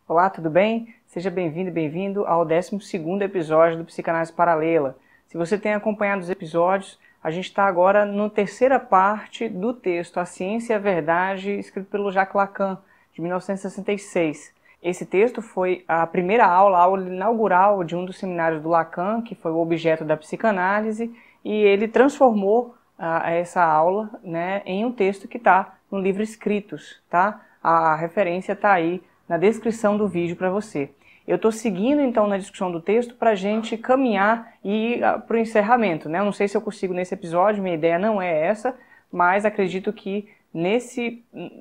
Olá, tudo bem? Seja bem-vindo e bem-vindo ao 12º episódio do Psicanálise Paralela. Se você tem acompanhado os episódios, a gente está agora na terceira parte do texto A Ciência e a Verdade, escrito pelo Jacques Lacan, de 1966. Esse texto foi a primeira aula, a aula inaugural de um dos seminários do Lacan, que foi o objeto da psicanálise, e ele transformou essa aula, né, em um texto que está no livro Escritos, tá? A referência está aí na descrição do vídeo para você. Eu estou seguindo então na discussão do texto para a gente caminhar e ir para o encerramento, né? Eu não sei se eu consigo nesse episódio, minha ideia não é essa, mas acredito que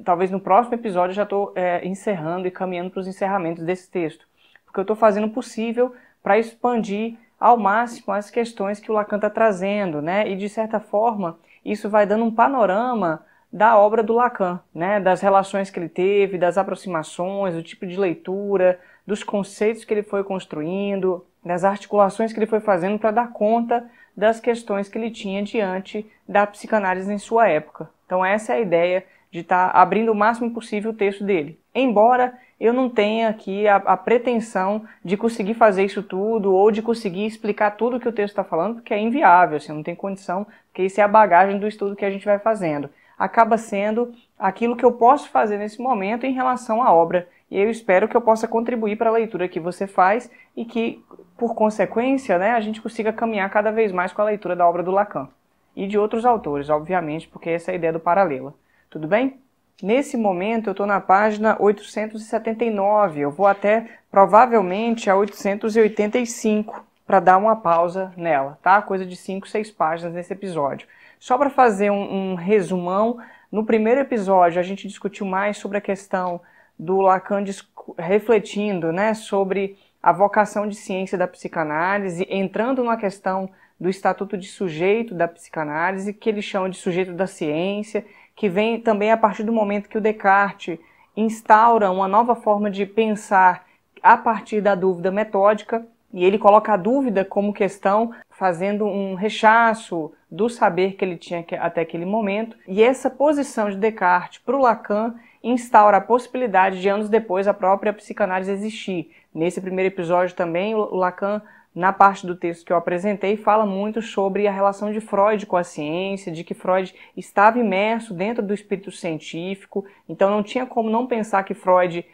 talvez no próximo episódio eu já estou encerrando e caminhando para os encerramentos desse texto, porque eu estou fazendo o possível para expandir ao máximo as questões que o Lacan está trazendo, né? E de certa forma isso vai dando um panorama da obra do Lacan, né? Das relações que ele teve, das aproximações, do tipo de leitura, dos conceitos que ele foi construindo, das articulações que ele foi fazendo para dar conta das questões que ele tinha diante da psicanálise em sua época. Então essa é a ideia de estar abrindo o máximo possível o texto dele. Embora eu não tenha aqui a pretensão de conseguir fazer isso tudo ou de conseguir explicar tudo o que o texto está falando, porque é inviável, assim, não tem condição, porque isso é a bagagem do estudo que a gente vai fazendo. Acaba sendo aquilo que eu posso fazer nesse momento em relação à obra. E eu espero que eu possa contribuir para a leitura que você faz e que, por consequência, né, a gente consiga caminhar cada vez mais com a leitura da obra do Lacan. E de outros autores, obviamente, porque essa é a ideia do Paralela. Tudo bem? Nesse momento eu estou na página 879, eu vou até provavelmente a 885 para dar uma pausa nela, tá? Coisa de 5, 6 páginas nesse episódio. Só para fazer um resumão, no primeiro episódio a gente discutiu mais sobre a questão do Lacan refletindo, né, sobre a vocação de ciência da psicanálise, entrando na questão do estatuto de sujeito da psicanálise, que eles chamam de sujeito da ciência, que vem também a partir do momento que o Descartes instaura uma nova forma de pensar a partir da dúvida metódica, e ele coloca a dúvida como questão, fazendo um rechaço do saber que ele tinha até aquele momento. E essa posição de Descartes para o Lacan instaura a possibilidade de anos depois a própria psicanálise existir. Nesse primeiro episódio também, o Lacan, na parte do texto que eu apresentei, fala muito sobre a relação de Freud com a ciência, de que Freud estava imerso dentro do espírito científico, então não tinha como não pensar que Freud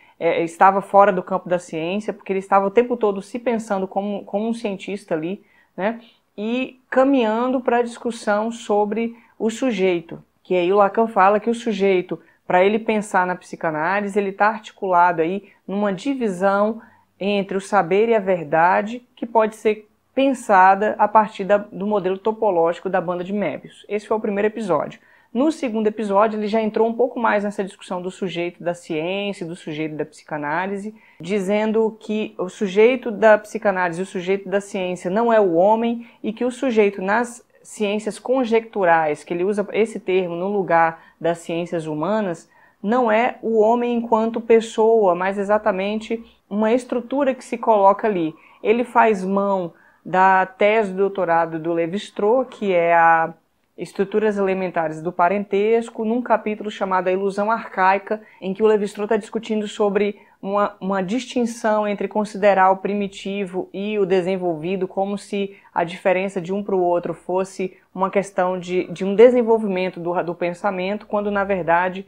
estava fora do campo da ciência, porque ele estava o tempo todo se pensando como um cientista ali, né? E caminhando para a discussão sobre o sujeito, que aí o Lacan fala que o sujeito, para ele pensar na psicanálise, ele está articulado aí numa divisão entre o saber e a verdade, que pode ser pensada a partir do modelo topológico da banda de Möbius. Esse foi o primeiro episódio. No segundo episódio, ele já entrou um pouco mais nessa discussão do sujeito da ciência, do sujeito da psicanálise, dizendo que o sujeito da psicanálise e o sujeito da ciência não é o homem e que o sujeito nas ciências conjecturais, que ele usa esse termo no lugar das ciências humanas, não é o homem enquanto pessoa, mas exatamente uma estrutura que se coloca ali. Ele faz mão da tese de doutorado do Lévi-Strauss, que é a Estruturas Elementares do Parentesco, num capítulo chamado A Ilusão Arcaica, em que o Lévi-Strauss está discutindo sobre uma distinção entre considerar o primitivo e o desenvolvido, como se a diferença de um para o outro fosse uma questão de um desenvolvimento do pensamento, quando na verdade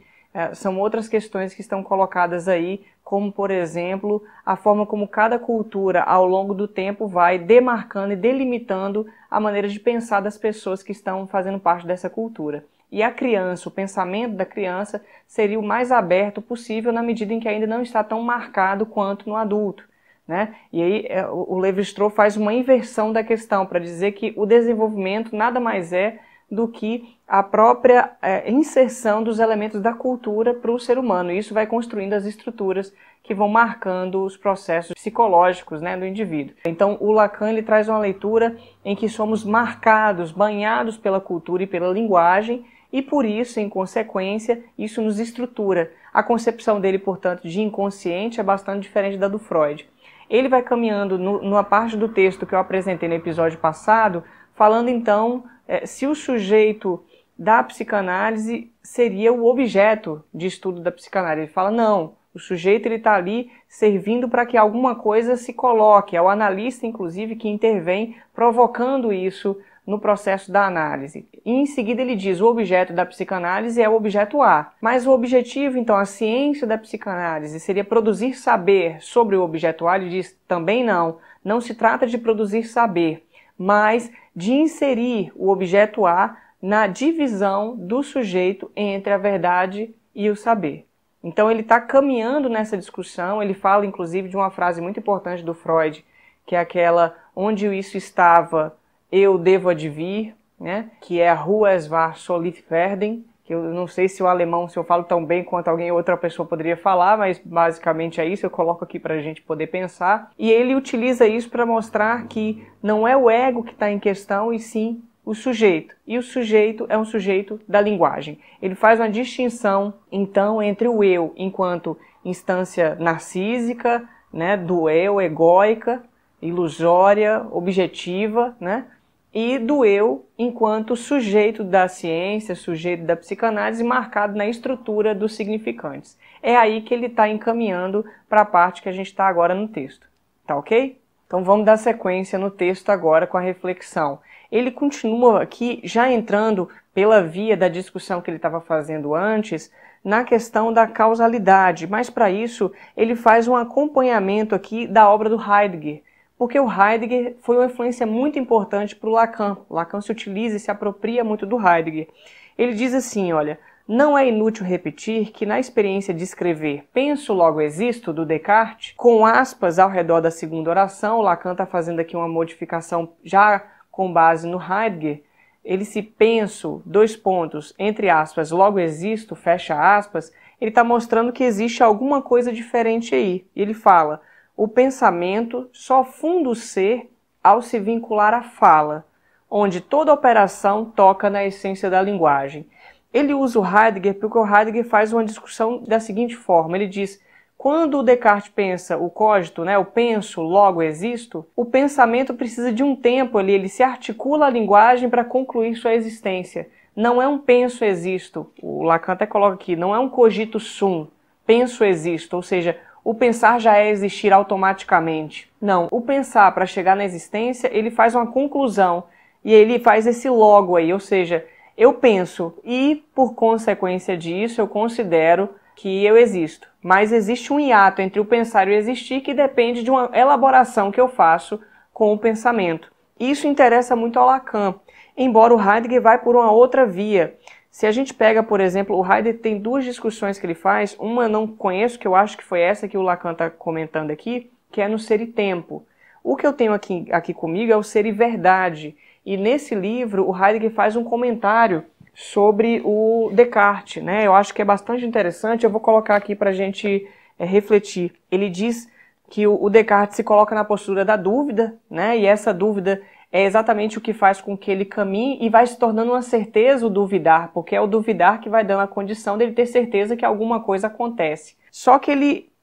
são outras questões que estão colocadas aí, como, por exemplo, a forma como cada cultura, ao longo do tempo, vai demarcando e delimitando a maneira de pensar das pessoas que estão fazendo parte dessa cultura. E a criança, o pensamento da criança, seria o mais aberto possível na medida em que ainda não está tão marcado quanto no adulto, né? E aí o Lévi-Strauss faz uma inversão da questão para dizer que o desenvolvimento nada mais é do que a própria inserção dos elementos da cultura para o ser humano. E isso vai construindo as estruturas que vão marcando os processos psicológicos, né, do indivíduo. Então o Lacan ele traz uma leitura em que somos marcados, banhados pela cultura e pela linguagem, e por isso, em consequência, isso nos estrutura. A concepção dele, portanto, de inconsciente é bastante diferente da do Freud. Ele vai caminhando numa parte do texto que eu apresentei no episódio passado, falando então se o sujeito da psicanálise seria o objeto de estudo da psicanálise. Ele fala, não, O sujeito está ali servindo para que alguma coisa se coloque. É o analista, inclusive, que intervém provocando isso no processo da análise. E em seguida ele diz, o objeto da psicanálise é o objeto A. Mas o objetivo, então, a ciência da psicanálise seria produzir saber sobre o objeto A? Ele diz, também não. Não se trata de produzir saber, mas de inserir o objeto A na divisão do sujeito entre a verdade e o saber. Então ele está caminhando nessa discussão, ele fala inclusive de uma frase muito importante do Freud, que é aquela, onde isso estava, eu devo advir, né? Que é a Ruhe es war soll ich werden, que eu não sei se o alemão, se eu falo tão bem quanto outra pessoa poderia falar, mas basicamente é isso, eu coloco aqui para a gente poder pensar. E ele utiliza isso para mostrar que não é o ego que está em questão, e sim o sujeito. E o sujeito é um sujeito da linguagem. Ele faz uma distinção, então, entre o eu enquanto instância narcísica, né, do eu, egóica, ilusória, objetiva, né, e do eu enquanto sujeito da ciência, sujeito da psicanálise, marcado na estrutura dos significantes. É aí que ele está encaminhando para a parte que a gente está agora no texto. Tá ok? Então vamos dar sequência no texto agora com a reflexão. Ele continua aqui, já entrando pela via da discussão que ele estava fazendo antes, na questão da causalidade, mas para isso ele faz um acompanhamento aqui da obra do Heidegger, porque o Heidegger foi uma influência muito importante para o Lacan. O Lacan se utiliza e se apropria muito do Heidegger. Ele diz assim, olha, não é inútil repetir que na experiência de escrever penso logo existo, do Descartes, com aspas ao redor da segunda oração, o Lacan está fazendo aqui uma modificação já com base no Heidegger, ele se penso, dois pontos, entre aspas, logo existo, fecha aspas, ele está mostrando que existe alguma coisa diferente aí. Ele fala, o pensamento só funda o ser ao se vincular à fala, onde toda operação toca na essência da linguagem. Ele usa o Heidegger porque o Heidegger faz uma discussão da seguinte forma, ele diz, quando o Descartes pensa o cogito, né, o penso, logo existo, o pensamento precisa de um tempo ali, ele se articula a linguagem para concluir sua existência. Não é um penso existo, o Lacan até coloca aqui, não é um cogito sum, penso existo, ou seja, o pensar já é existir automaticamente. Não, o pensar para chegar na existência, ele faz uma conclusão e ele faz esse logo aí, ou seja, eu penso e por consequência disso eu considero que eu existo. Mas existe um hiato entre o pensar e o existir que depende de uma elaboração que eu faço com o pensamento. Isso interessa muito ao Lacan, embora o Heidegger vai por uma outra via. Se a gente pega, por exemplo, o Heidegger tem duas discussões que ele faz, uma eu não conheço, que eu acho que foi essa que o Lacan está comentando aqui, que é no ser e tempo. O que eu tenho aqui comigo é o ser e verdade. E nesse livro o Heidegger faz um comentário sobre o Descartes, né? Eu acho que é bastante interessante, eu vou colocar aqui para a gente refletir. Ele diz que o Descartes se coloca na postura da dúvida, né? E essa dúvida é exatamente o que faz com que ele caminhe e vai se tornando uma certeza o duvidar, porque é o duvidar que vai dando a condição dele ter certeza que alguma coisa acontece. Só que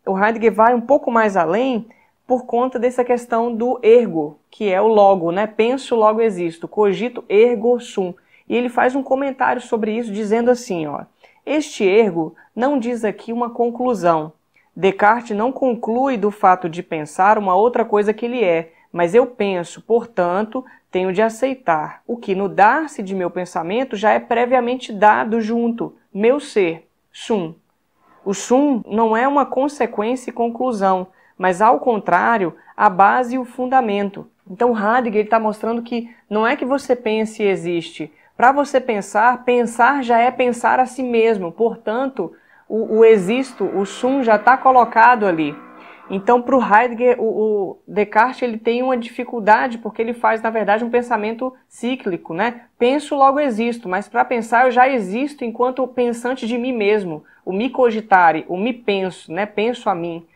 o Heidegger vai um pouco mais além por conta dessa questão do ergo, que é o logo, né? Penso, logo existo, cogito ergo sum. E ele faz um comentário sobre isso dizendo assim, ó, este ergo não diz aqui uma conclusão. Descartes não conclui do fato de pensar uma outra coisa que ele é, mas eu penso, portanto, tenho de aceitar o que no dar-se de meu pensamento já é previamente dado junto, meu ser, sum. O sum não é uma consequência e conclusão, mas ao contrário, a base e o fundamento. Então Heidegger está mostrando que não é que você pense e existe. Para você pensar, pensar já é pensar a si mesmo, portanto, o existo, o sum já está colocado ali. Então, para o Heidegger, o Descartes ele tem uma dificuldade, porque ele faz, na verdade, um pensamento cíclico, né? Penso, logo existo, mas para pensar eu já existo enquanto pensante de mim mesmo, o me cogitare, o me penso, né? Penso a mim.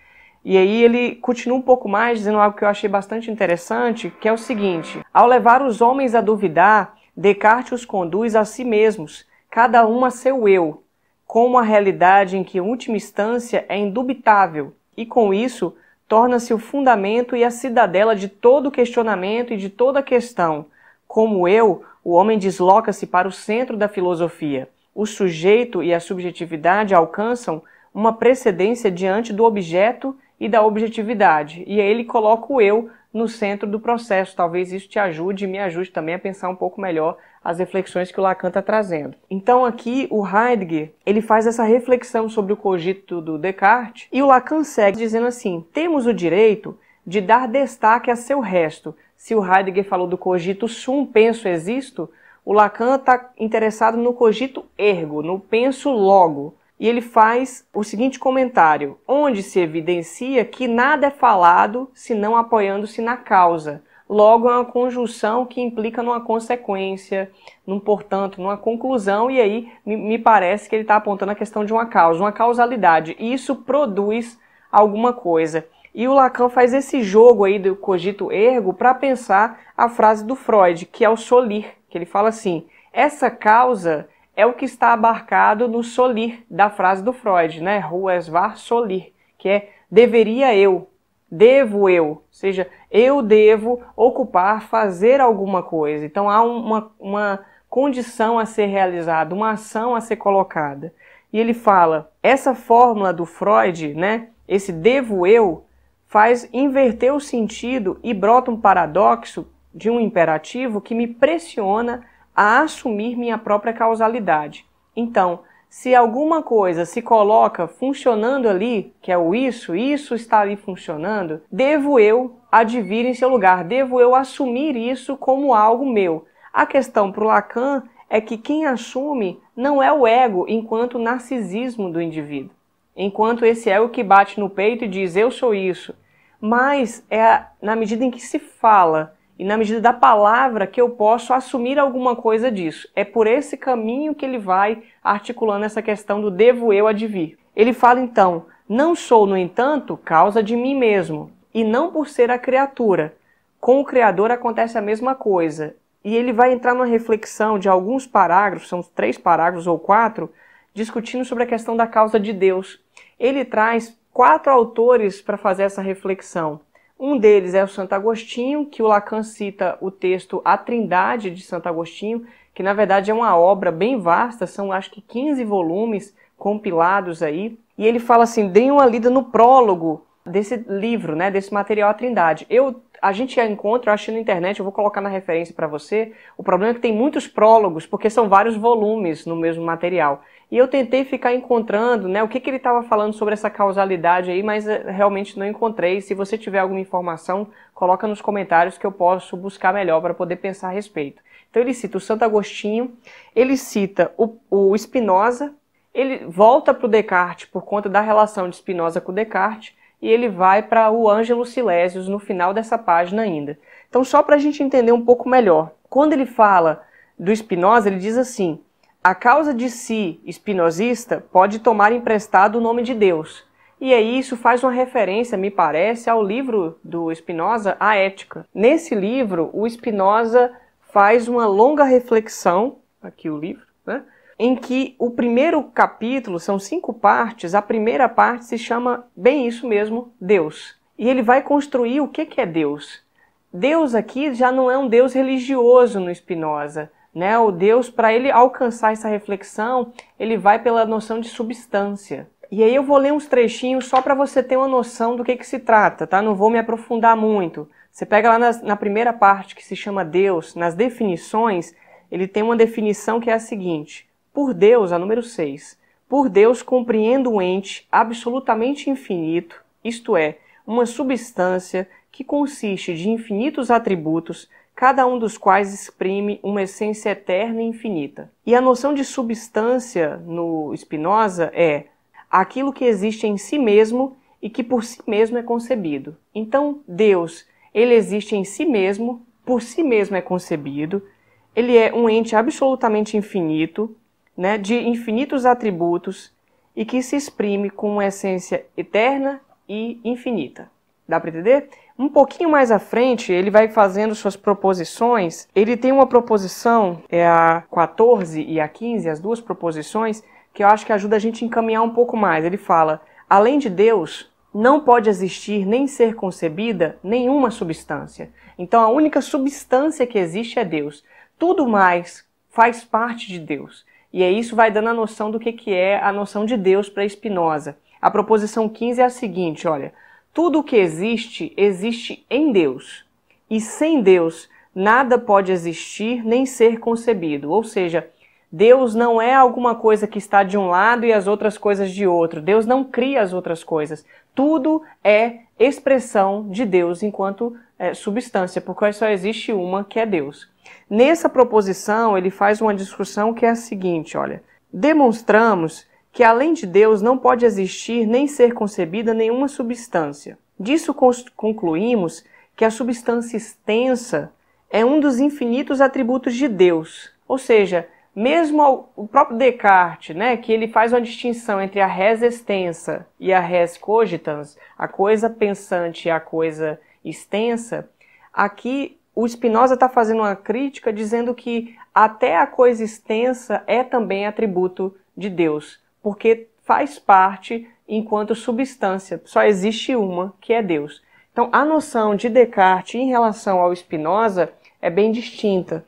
E aí ele continua um pouco mais, dizendo algo que eu achei bastante interessante, que é o seguinte, ao levar os homens a duvidar, Descartes os conduz a si mesmos, cada um a seu eu, com uma realidade em que, em última instância, é indubitável, e com isso torna-se o fundamento e a cidadela de todo questionamento e de toda questão. Como eu, o homem desloca-se para o centro da filosofia. O sujeito e a subjetividade alcançam uma precedência diante do objeto e da objetividade. E aí ele coloca o eu no centro do processo. Talvez isso te ajude e me ajude também a pensar um pouco melhor as reflexões que o Lacan está trazendo. Então aqui o Heidegger, ele faz essa reflexão sobre o cogito do Descartes, e o Lacan segue dizendo assim: temos o direito de dar destaque a seu resto. Se o Heidegger falou do cogito sum, penso, existo, o Lacan está interessado no cogito ergo, no penso logo. E ele faz o seguinte comentário: onde se evidencia que nada é falado senão apoiando-se na causa. Logo, é uma conjunção que implica numa consequência, portanto, numa conclusão, e aí me parece que ele está apontando a questão de uma causa, uma causalidade. E isso produz alguma coisa. E o Lacan faz esse jogo aí do cogito ergo para pensar a frase do Freud, que é o solir, que ele fala assim: essa causa é o que está abarcado no solir da frase do Freud, né? Ruh es wahr solir, que é deveria eu, devo eu, ou seja, eu devo ocupar, fazer alguma coisa. Então há uma condição a ser realizada, uma ação a ser colocada. E ele fala, essa fórmula do Freud, né? Esse devo eu, faz inverter o sentido e brota um paradoxo de um imperativo que me pressiona a assumir minha própria causalidade. Então, se alguma coisa se coloca funcionando ali, que é o isso está ali funcionando, devo eu advir em seu lugar, devo eu assumir isso como algo meu. A questão para o Lacan é que quem assume não é o ego enquanto narcisismo do indivíduo, enquanto esse ego que bate no peito e diz eu sou isso, mas é na medida em que se fala e na medida da palavra que eu posso assumir alguma coisa disso. É por esse caminho que ele vai articulando essa questão do devo eu advir. Ele fala então, não sou, no entanto, causa de mim mesmo, e não por ser a criatura. Com o Criador acontece a mesma coisa. E ele vai entrar numa reflexão de alguns parágrafos, são 3 parágrafos ou 4, discutindo sobre a questão da causa de Deus. Ele traz 4 autores para fazer essa reflexão. Um deles é o Santo Agostinho, que o Lacan cita o texto A Trindade de Santo Agostinho, que na verdade é uma obra bem vasta, são acho que 15 volumes compilados aí. E ele fala assim, deem uma lida no prólogo desse livro, né, desse material A Trindade. A gente encontra, eu achei na internet, eu vou colocar na referência para você. O problema é que tem muitos prólogos, porque são vários volumes no mesmo material. E eu tentei ficar encontrando, né, o que ele estava falando sobre essa causalidade aí, mas realmente não encontrei. Se você tiver alguma informação, coloca nos comentários que eu posso buscar melhor para poder pensar a respeito. Então ele cita o Santo Agostinho, ele cita o Spinoza, ele volta para o Descartes por conta da relação de Spinoza com Descartes, e ele vai para o Ângelo Silesius no final dessa página ainda. Então só para a gente entender um pouco melhor, quando ele fala do Spinoza, ele diz assim, a causa de si espinosista pode tomar emprestado o nome de Deus. E aí isso faz uma referência, me parece, ao livro do Spinoza, A Ética. Nesse livro, o Spinoza faz uma longa reflexão, aqui o livro, né? Em que o primeiro capítulo, são 5 partes, a primeira parte se chama bem isso mesmo, Deus. E ele vai construir o que é Deus. Deus aqui já não é um Deus religioso no Spinoza, né? O Deus, para ele alcançar essa reflexão, ele vai pela noção de substância. E aí eu vou ler uns trechinhos só para você ter uma noção do que se trata, tá? Não vou me aprofundar muito. Você pega lá na primeira parte, que se chama Deus, nas definições, ele tem uma definição que é a seguinte: por Deus, a número 6, por Deus compreendo um ente absolutamente infinito, isto é, uma substância que consiste de infinitos atributos, cada um dos quais exprime uma essência eterna e infinita. E a noção de substância no Spinoza é aquilo que existe em si mesmo e que por si mesmo é concebido. Então, Deus, ele existe em si mesmo, por si mesmo é concebido, ele é um ente absolutamente infinito, né, de infinitos atributos e que se exprime com uma essência eterna e infinita. Dá para entender? Um pouquinho mais à frente, ele vai fazendo suas proposições. Ele tem uma proposição, é a 14 e a 15, as 2 proposições, que eu acho que ajuda a gente a encaminhar um pouco mais. Ele fala, além de Deus, não pode existir nem ser concebida nenhuma substância. Então a única substância que existe é Deus. Tudo mais faz parte de Deus. E aí isso vai dando a noção do que é a noção de Deus para Spinoza. A proposição 15 é a seguinte, olha: tudo o que existe, existe em Deus, e sem Deus nada pode existir nem ser concebido. Ou seja, Deus não é alguma coisa que está de um lado e as outras coisas de outro. Deus não cria as outras coisas. Tudo é expressão de Deus enquanto substância, porque só existe uma, que é Deus. Nessa proposição, ele faz uma discussão que é a seguinte, olha: demonstramos que além de Deus não pode existir nem ser concebida nenhuma substância. Disso concluímos que a substância extensa é um dos infinitos atributos de Deus. Ou seja, mesmo o próprio Descartes, né, que ele faz uma distinção entre a res extensa e a res cogitans, a coisa pensante e a coisa extensa, aqui o Spinoza está fazendo uma crítica dizendo que até a coisa extensa é também atributo de Deus, porque faz parte enquanto substância. Só existe uma, que é Deus. Então, a noção de Descartes em relação ao Spinoza é bem distinta.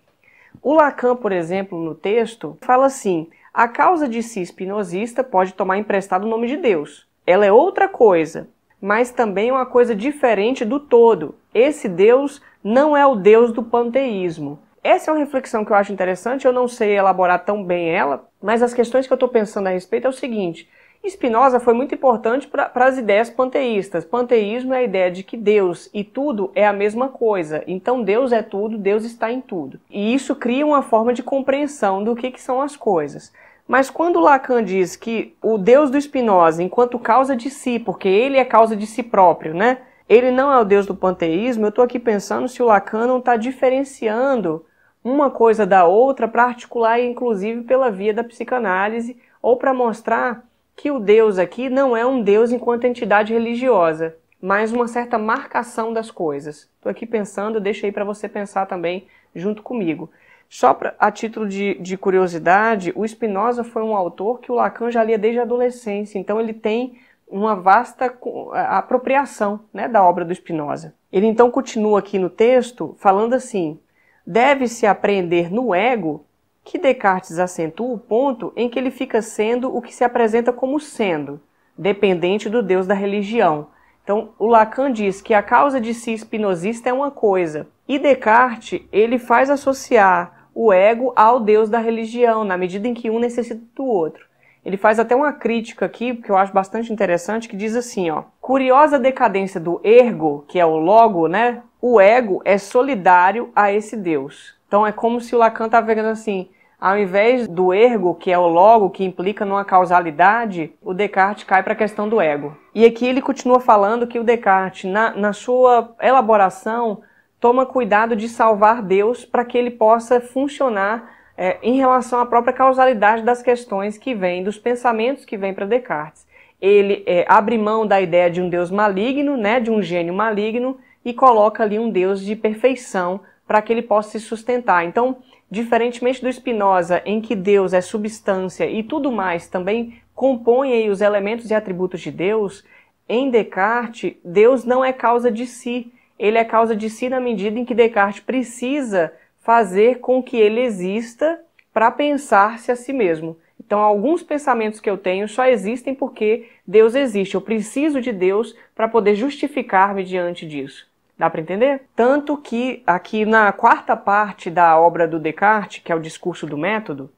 O Lacan, por exemplo, no texto, fala assim: a causa de si espinosista pode tomar emprestado o nome de Deus. Ela é outra coisa, mas também uma coisa diferente do todo. Esse Deus não é o Deus do panteísmo. Essa é uma reflexão que eu acho interessante, eu não sei elaborar tão bem ela, mas as questões que eu estou pensando a respeito é o seguinte: Spinoza foi muito importante para as ideias panteístas. Panteísmo é a ideia de que Deus e tudo é a mesma coisa. Então Deus é tudo, Deus está em tudo. E isso cria uma forma de compreensão do que são as coisas. Mas quando Lacan diz que o Deus do Spinoza, enquanto causa de si, porque ele é causa de si próprio, né? Ele não é o Deus do panteísmo, eu estou aqui pensando se o Lacan não está diferenciando uma coisa da outra para articular, inclusive, pela via da psicanálise, ou para mostrar que o Deus aqui não é um Deus enquanto entidade religiosa, mas uma certa marcação das coisas. Estou aqui pensando, deixo aí para você pensar também junto comigo. Só a título de curiosidade, o Spinoza foi um autor que o Lacan já lia desde a adolescência, então ele tem uma vasta apropriação, né, da obra do Spinoza. Ele então continua aqui no texto falando assim: deve-se apreender no ego que Descartes acentua o ponto em que ele fica sendo o que se apresenta como sendo, dependente do Deus da religião. Então, o Lacan diz que a causa de si espinosista é uma coisa, e Descartes ele faz associar o ego ao Deus da religião, na medida em que um necessita do outro. Ele faz até uma crítica aqui, que eu acho bastante interessante, que diz assim, ó: curiosa decadência do ergo, que é o logo, né? O ego é solidário a esse Deus. Então é como se o Lacan estava vendo assim: ao invés do ergo, que é o logo, que implica numa causalidade, o Descartes cai para a questão do ego. E aqui ele continua falando que o Descartes, na sua elaboração, toma cuidado de salvar Deus para que ele possa funcionar em relação à própria causalidade das questões que vêm, dos pensamentos que vêm para Descartes. Ele abre mão da ideia de um Deus maligno, né, de um gênio maligno, e coloca ali um Deus de perfeição para que ele possa se sustentar. Então, diferentemente do Spinoza, em que Deus é substância e tudo mais também compõe aí os elementos e atributos de Deus, em Descartes, Deus não é causa de si. Ele é causa de si na medida em que Descartes precisa fazer com que ele exista para pensar-se a si mesmo. Então, alguns pensamentos que eu tenho só existem porque Deus existe. Eu preciso de Deus para poder justificar-me diante disso. Dá para entender? Tanto que aqui na quarta parte da obra do Descartes, que é o discurso do método,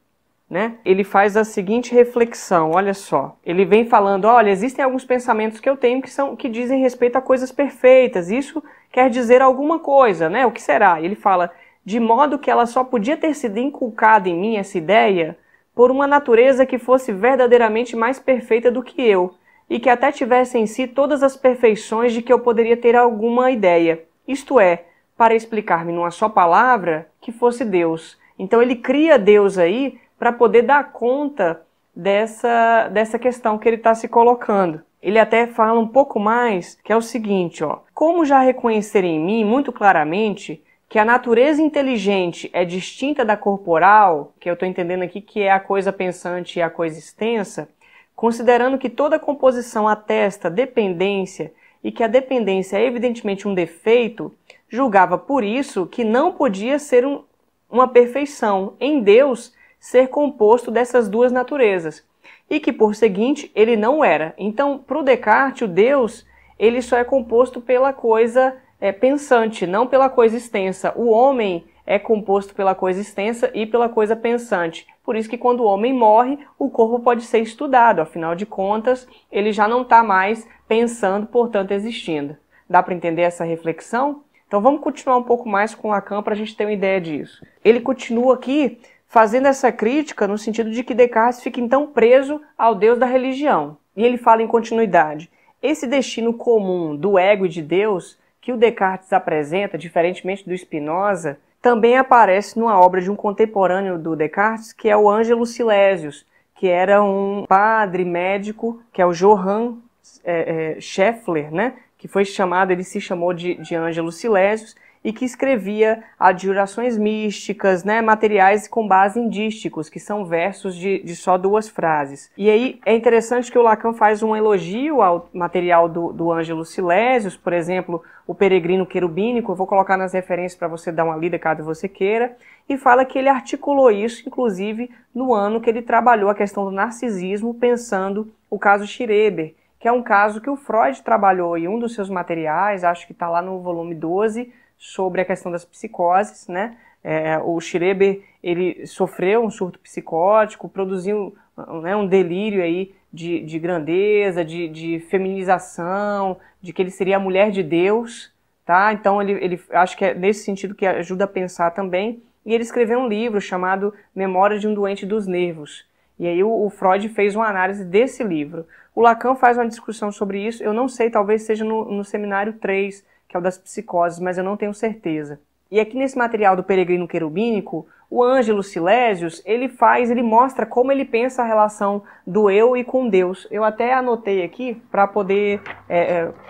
né, ele faz a seguinte reflexão, olha só. Ele vem falando, olha, existem alguns pensamentos que eu tenho que dizem respeito a coisas perfeitas. Isso quer dizer alguma coisa, né? O que será? Ele fala: de modo que ela só podia ter sido inculcada em mim, essa ideia, por uma natureza que fosse verdadeiramente mais perfeita do que eu, e que até tivesse em si todas as perfeições de que eu poderia ter alguma ideia. Isto é, para explicar-me numa só palavra, que fosse Deus. Então ele cria Deus aí para poder dar conta dessa questão que ele está se colocando. Ele até fala um pouco mais, que é o seguinte, ó: como já reconhecer em mim muito claramente que a natureza inteligente é distinta da corporal, que eu estou entendendo aqui que é a coisa pensante e a coisa extensa, considerando que toda composição atesta dependência e que a dependência é evidentemente um defeito, julgava por isso que não podia ser uma perfeição em Deus ser composto dessas duas naturezas. e que, por seguinte, ele não era. Então, para o Descartes, o Deus ele só é composto pela coisa pensante, não pela coisa extensa. O homem é composto pela coisa extensa e pela coisa pensante. Por isso que quando o homem morre, o corpo pode ser estudado. Afinal de contas, ele já não está mais pensando, portanto existindo. Dá para entender essa reflexão? Então vamos continuar um pouco mais com Lacan para a gente ter uma ideia disso. Ele continua aqui fazendo essa crítica no sentido de que Descartes fica então preso ao Deus da religião. E ele fala em continuidade. Esse destino comum do ego e de Deus que o Descartes apresenta, diferentemente do Spinoza, também aparece numa obra de um contemporâneo do Descartes, que é o Ângelo Silesius, que era um padre médico, que é o Johann Scheffler, né? Que foi chamado, ele se chamou de Ângelo Silesius, e que escrevia adjurações místicas, né, materiais com base em dísticos, que são versos de só 2 frases. E aí é interessante que o Lacan faz um elogio ao material do Ângelo Silesius, por exemplo, o Peregrino Querubínico, eu vou colocar nas referências para você dar uma lida caso você queira, e fala que ele articulou isso, inclusive, no ano que ele trabalhou a questão do narcisismo, pensando o caso Schreber, que é um caso que o Freud trabalhou em um dos seus materiais, acho que está lá no volume 12, sobre a questão das psicoses, né? O Schreber, ele sofreu um surto psicótico, produziu, né, um delírio aí de grandeza, de feminização, de que ele seria a mulher de Deus, tá? Então ele acho que é nesse sentido que ajuda a pensar também. E ele escreveu um livro chamado Memória de um Doente dos Nervos. E aí o Freud fez uma análise desse livro. O Lacan faz uma discussão sobre isso, eu não sei, talvez seja no seminário 3, que é o das psicoses, mas eu não tenho certeza. E aqui nesse material do Peregrino Querubínico, o Ângelo Silesius, ele mostra como ele pensa a relação do eu e com Deus. Eu até anotei aqui para poder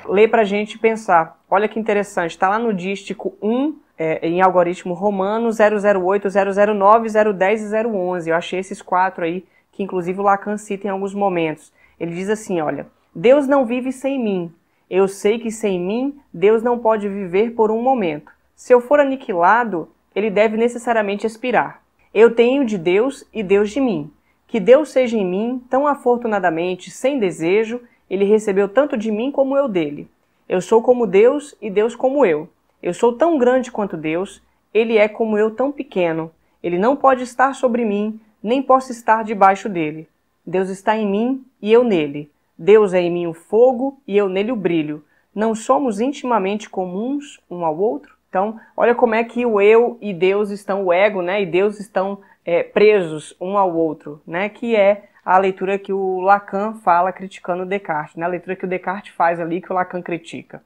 ler para a gente pensar. Olha que interessante, está lá no dístico 1, em algoritmo romano, 008, 009, 010 e 011. Eu achei esses 4 aí, que inclusive o Lacan cita em alguns momentos. Ele diz assim, olha, Deus não vive sem mim. Eu sei que sem mim, Deus não pode viver por um momento. Se eu for aniquilado, ele deve necessariamente expirar. Eu tenho de Deus e Deus de mim. Que Deus seja em mim, tão afortunadamente, sem desejo, ele recebeu tanto de mim como eu dele. Eu sou como Deus e Deus como eu. Eu sou tão grande quanto Deus, ele é como eu tão pequeno. Ele não pode estar sobre mim, nem posso estar debaixo dele. Deus está em mim e eu nele. Deus é em mim o fogo e eu nele o brilho. Não somos intimamente comuns um ao outro? Então, olha como é que o eu e Deus estão, o ego, né, e Deus estão presos um ao outro, né, que é a leitura que o Lacan fala criticando o Descartes, né, a leitura que o Descartes faz ali que o Lacan critica.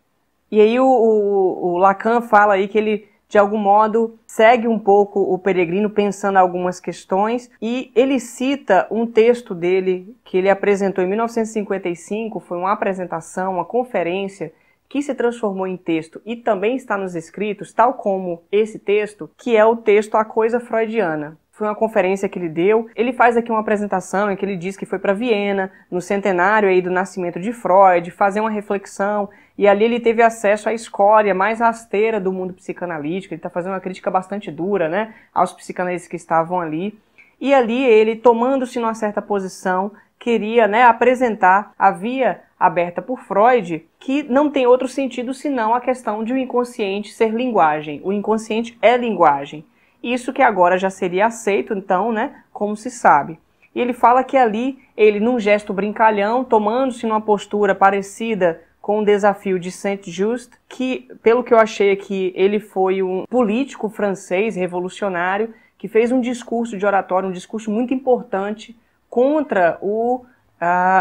E aí o Lacan fala aí que ele, de algum modo, segue um pouco o Peregrino pensando em algumas questões e ele cita um texto dele que ele apresentou em 1955, foi uma apresentação, uma conferência que se transformou em texto e também está nos escritos, tal como esse texto, que é o texto A Coisa Freudiana. Foi uma conferência que ele deu, ele faz aqui uma apresentação em que ele diz que foi para Viena, no centenário aí do nascimento de Freud, fazer uma reflexão, e ali ele teve acesso à escória mais rasteira do mundo psicanalítico, ele está fazendo uma crítica bastante dura, né, aos psicanalistas que estavam ali, e ali ele, tomando-se numa certa posição, queria, né, apresentar a via aberta por Freud, que não tem outro sentido senão a questão de o inconsciente ser linguagem. O inconsciente é linguagem. Isso que agora já seria aceito, então, né, como se sabe. E ele fala que ali, ele num gesto brincalhão, tomando-se numa postura parecida com o desafio de Saint-Just, que, pelo que eu achei aqui, ele foi um político francês revolucionário, que fez um discurso de oratório, um discurso muito importante contra o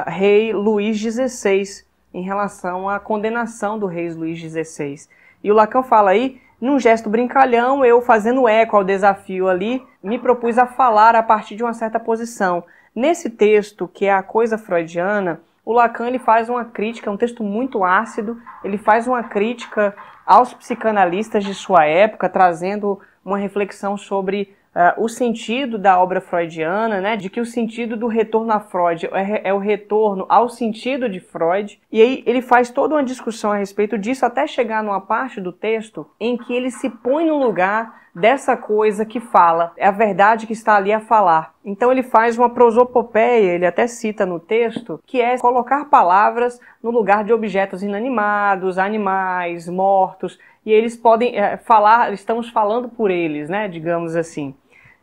rei Luís XVI, em relação à condenação do rei Luís XVI. E o Lacan fala aí, num gesto brincalhão, eu fazendo eco ao desafio ali, me propus a falar a partir de uma certa posição. Nesse texto, que é A Coisa Freudiana, o Lacan ele faz uma crítica, é um texto muito ácido, ele faz uma crítica aos psicanalistas de sua época, trazendo uma reflexão sobre o sentido da obra freudiana, né, de que o sentido do retorno a Freud é o retorno ao sentido de Freud, e aí ele faz toda uma discussão a respeito disso, até chegar numa parte do texto em que ele se põe no lugar dessa coisa que fala, é a verdade que está ali a falar. Então ele faz uma prosopopeia, ele até cita no texto, que é colocar palavras no lugar de objetos inanimados, animais, mortos, e eles podem falar, estamos falando por eles, né, digamos assim.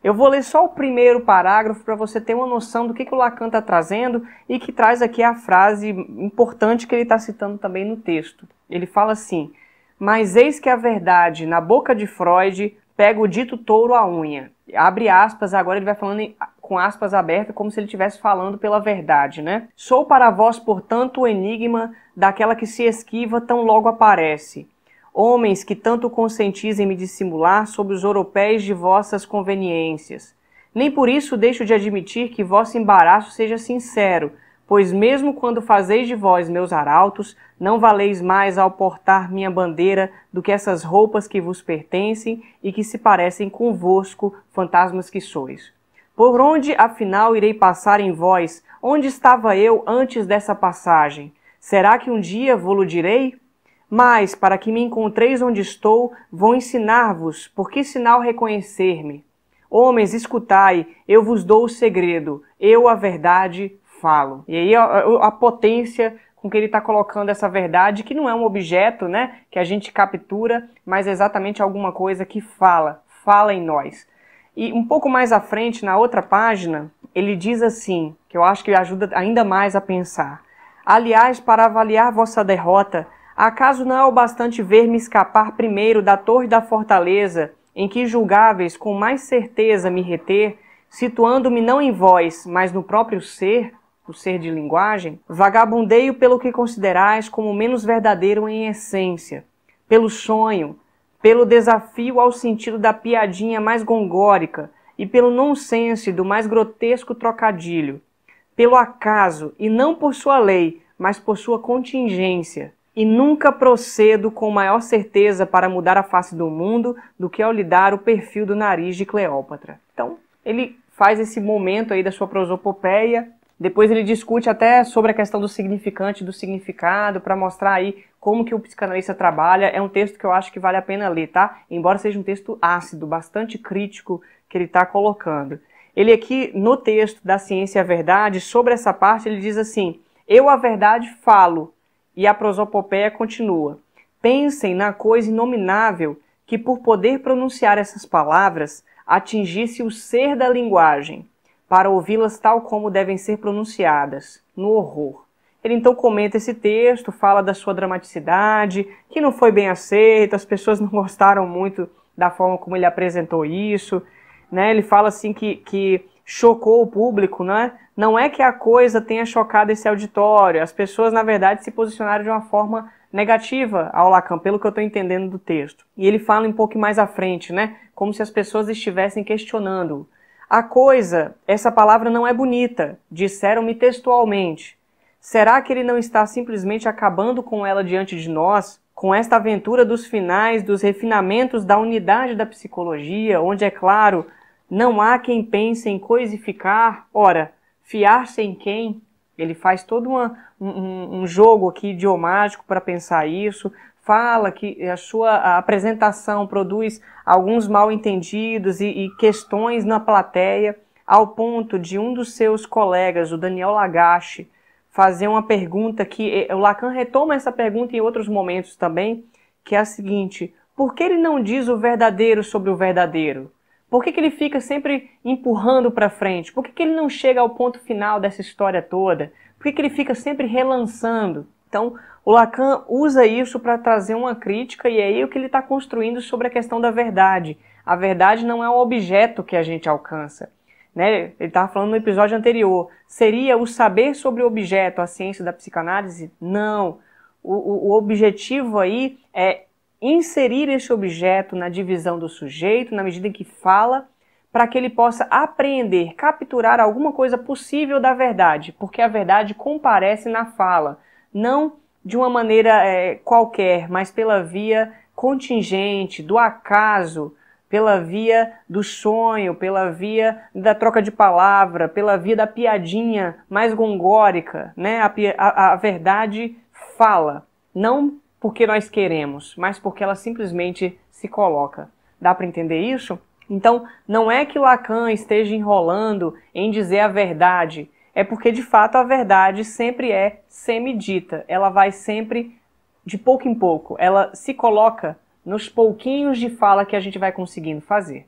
Eu vou ler só o primeiro parágrafo para você ter uma noção do que o Lacan está trazendo e que traz aqui a frase importante que ele está citando também no texto. Ele fala assim: mas eis que a verdade, na boca de Freud, pega o dito touro à unha. Abre aspas, agora ele vai falando com aspas abertas, como se ele estivesse falando pela verdade, né? Sou para vós, portanto, o enigma daquela que se esquiva tão logo aparece. Homens que tanto consentis em me dissimular sob os oropéis de vossas conveniências. Nem por isso deixo de admitir que vosso embaraço seja sincero, pois mesmo quando fazeis de vós meus arautos, não valeis mais ao portar minha bandeira do que essas roupas que vos pertencem e que se parecem convosco, fantasmas que sois. Por onde, afinal, irei passar em vós? Onde estava eu antes dessa passagem? Será que um dia vô-lo direi? Mas, para que me encontreis onde estou, vou ensinar-vos por que sinal reconhecer-me. Homens, escutai, eu vos dou o segredo, eu a verdade falo. E aí a potência com que ele está colocando essa verdade, que não é um objeto, né, que a gente captura, mas é exatamente alguma coisa que fala em nós. E um pouco mais à frente, na outra página, ele diz assim, que eu acho que ajuda ainda mais a pensar. Aliás, para avaliar vossa derrota, acaso não é o bastante ver-me escapar primeiro da torre da fortaleza, em que julgáveis com mais certeza me reter, situando-me não em vós, mas no próprio ser, o ser de linguagem, vagabundeio pelo que considerais como menos verdadeiro em essência, pelo sonho, pelo desafio ao sentido da piadinha mais gongórica e pelo nonsense do mais grotesco trocadilho, pelo acaso, e não por sua lei, mas por sua contingência. E nunca procedo com maior certeza para mudar a face do mundo do que ao lhe dar o perfil do nariz de Cleópatra. Então, ele faz esse momento aí da sua prosopopeia. Depois ele discute até sobre a questão do significante e do significado, para mostrar aí como que o psicanalista trabalha. É um texto que eu acho que vale a pena ler, tá? Embora seja um texto ácido, bastante crítico que ele está colocando. Ele aqui, no texto da Ciência e a Verdade, sobre essa parte, ele diz assim: eu a verdade falo. E a prosopopeia continua. Pensem na coisa inominável que, por poder pronunciar essas palavras, atingisse o ser da linguagem, para ouvi-las tal como devem ser pronunciadas, no horror. Ele então comenta esse texto, fala da sua dramaticidade, que não foi bem aceita, as pessoas não gostaram muito da forma como ele apresentou isso, né? Ele fala assim que chocou o público, né? Não é que a coisa tenha chocado esse auditório, as pessoas, na verdade, se posicionaram de uma forma negativa ao Lacan, pelo que eu estou entendendo do texto. E ele fala um pouco mais à frente, né? Como se as pessoas estivessem questionando. A coisa, essa palavra não é bonita, disseram-me textualmente. Será que ele não está simplesmente acabando com ela diante de nós, com esta aventura dos finais, dos refinamentos da unidade da psicologia, onde, é claro, não há quem pense em coisificar? Ora, fiar-se em quem? Ele faz todo um jogo aqui idiomático para pensar isso. Fala que a sua apresentação produz alguns mal-entendidos e questões na plateia, ao ponto de um dos seus colegas, o Daniel Lagache, fazer uma pergunta que o Lacan retoma essa pergunta em outros momentos também, que é a seguinte: por que ele não diz o verdadeiro sobre o verdadeiro? Por que ele fica sempre empurrando para frente? Por que ele não chega ao ponto final dessa história toda? Por que ele fica sempre relançando? Então, o Lacan usa isso para trazer uma crítica, e é aí o que ele está construindo sobre a questão da verdade. A verdade não é um objeto que a gente alcança, né? Ele estava falando no episódio anterior. Seria o saber sobre o objeto a ciência da psicanálise? Não. O objetivo aí é inserir esse objeto na divisão do sujeito, na medida em que fala, para que ele possa apreender, capturar alguma coisa possível da verdade, porque a verdade comparece na fala, não de uma maneira qualquer, mas pela via contingente, do acaso, pela via do sonho, pela via da troca de palavra, pela via da piadinha mais gongórica, né? A verdade fala, não porque nós queremos, mas porque ela simplesmente se coloca. Dá para entender isso? Então, não é que Lacan esteja enrolando em dizer a verdade, é porque de fato a verdade sempre é semidita, ela vai sempre de pouco em pouco, ela se coloca nos pouquinhos de fala que a gente vai conseguindo fazer.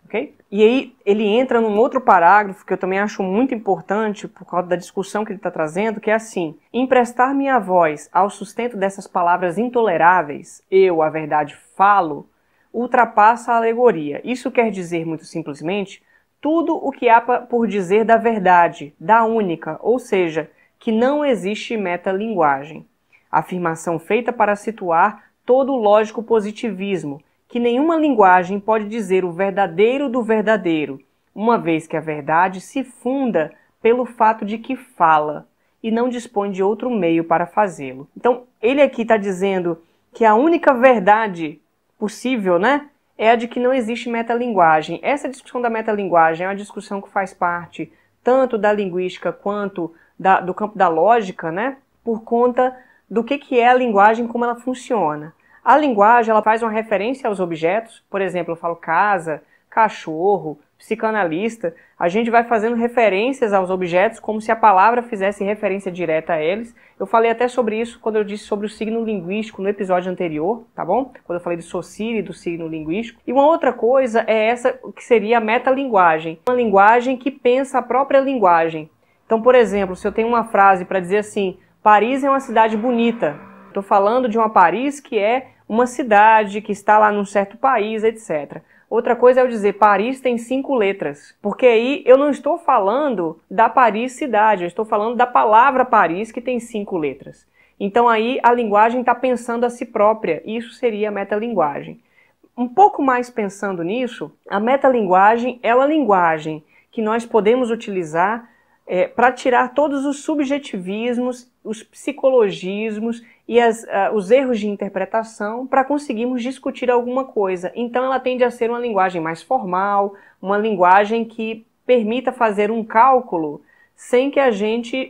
Okay? E aí ele entra num outro parágrafo que eu também acho muito importante por causa da discussão que ele está trazendo, que é assim: emprestar minha voz ao sustento dessas palavras intoleráveis, eu, a verdade, falo, ultrapassa a alegoria. Isso quer dizer, muito simplesmente, tudo o que há por dizer da verdade, da única, ou seja, que não existe metalinguagem. Afirmação feita para situar todo o lógico positivismo, que nenhuma linguagem pode dizer o verdadeiro do verdadeiro, uma vez que a verdade se funda pelo fato de que fala, e não dispõe de outro meio para fazê-lo. Então, ele aqui está dizendo que a única verdade possível, né, é a de que não existe metalinguagem. Essa discussão da metalinguagem é uma discussão que faz parte tanto da linguística quanto do campo da lógica, né, por conta do que é a linguagem, como ela funciona. A linguagem, ela faz uma referência aos objetos, por exemplo, eu falo casa, cachorro, psicanalista, a gente vai fazendo referências aos objetos como se a palavra fizesse referência direta a eles. Eu falei até sobre isso quando eu disse sobre o signo linguístico no episódio anterior, tá bom? Quando eu falei do Saussure e do signo linguístico. E uma outra coisa é essa que seria a metalinguagem, uma linguagem que pensa a própria linguagem. Então, por exemplo, se eu tenho uma frase para dizer assim, Paris é uma cidade bonita, estou falando de uma Paris que é uma cidade que está lá num certo país, etc. Outra coisa é eu dizer Paris tem 5 letras, porque aí eu não estou falando da Paris cidade, eu estou falando da palavra Paris que tem 5 letras. Então aí a linguagem está pensando a si própria, isso seria a metalinguagem. Um pouco mais pensando nisso, a metalinguagem é uma linguagem que nós podemos utilizar para tirar todos os subjetivismos, os psicologismos e os erros de interpretação para conseguirmos discutir alguma coisa. Então ela tende a ser uma linguagem mais formal, uma linguagem que permita fazer um cálculo sem que a gente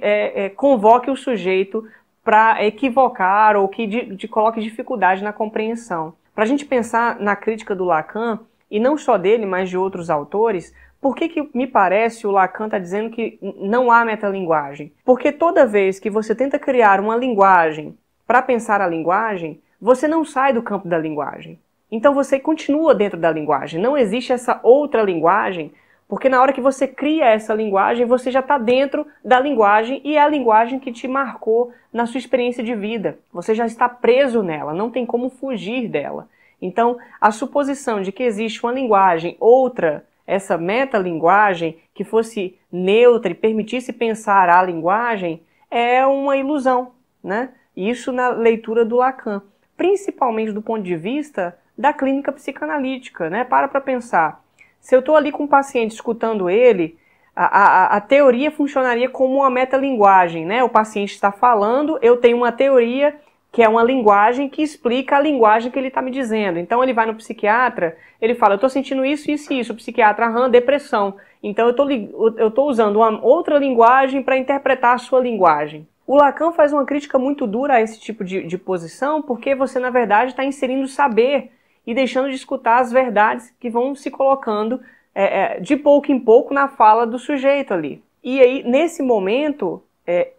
convoque o sujeito para equivocar ou que coloque dificuldade na compreensão. Para a gente pensar na crítica do Lacan, e não só dele, mas de outros autores, por que me parece o Lacan está dizendo que não há metalinguagem? Porque toda vez que você tenta criar uma linguagem para pensar a linguagem, você não sai do campo da linguagem. Então você continua dentro da linguagem. Não existe essa outra linguagem, porque na hora que você cria essa linguagem, você já está dentro da linguagem e é a linguagem que te marcou na sua experiência de vida. Você já está preso nela, não tem como fugir dela. Então, a suposição de que existe uma linguagem outra, essa metalinguagem, que fosse neutra e permitisse pensar a linguagem, é uma ilusão, né? Isso na leitura do Lacan, principalmente do ponto de vista da clínica psicanalítica, né? Para pensar. Se eu estou ali com um paciente escutando ele, a teoria funcionaria como uma metalinguagem, né? O paciente está falando, eu tenho uma teoria que é uma linguagem que explica a linguagem que ele está me dizendo. Então ele vai no psiquiatra, ele fala, eu estou sentindo isso, isso e isso. O psiquiatra, depressão. Então eu estou usando uma outra linguagem para interpretar a sua linguagem. O Lacan faz uma crítica muito dura a esse tipo de posição, porque você, na verdade, está inserindo saber e deixando de escutar as verdades que vão se colocando de pouco em pouco na fala do sujeito ali. E aí, nesse momento,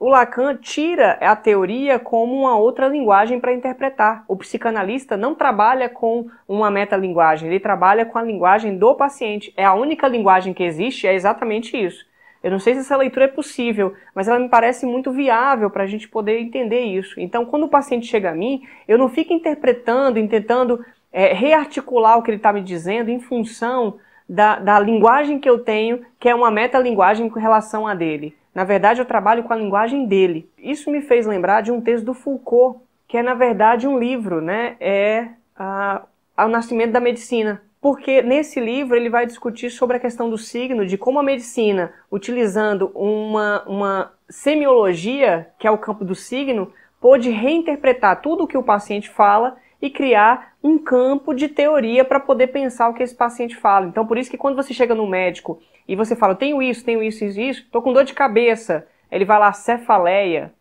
o Lacan tira a teoria como uma outra linguagem para interpretar. O psicanalista não trabalha com uma metalinguagem, ele trabalha com a linguagem do paciente. É a única linguagem que existe, é exatamente isso. Eu não sei se essa leitura é possível, mas ela me parece muito viável para a gente poder entender isso. Então, quando o paciente chega a mim, eu não fico interpretando, tentando rearticular o que ele está me dizendo em função da linguagem que eu tenho, que é uma metalinguagem com relação a dele. Na verdade, eu trabalho com a linguagem dele. Isso me fez lembrar de um texto do Foucault, que é, na verdade, um livro, né? O Nascimento da Medicina. Porque nesse livro ele vai discutir sobre a questão do signo, de como a medicina, utilizando uma semiologia, que é o campo do signo, pôde reinterpretar tudo o que o paciente fala e criar um campo de teoria para poder pensar o que esse paciente fala. Então, por isso que quando você chega no médico e você fala, tenho isso, tô com dor de cabeça, ele vai lá, cefaleia,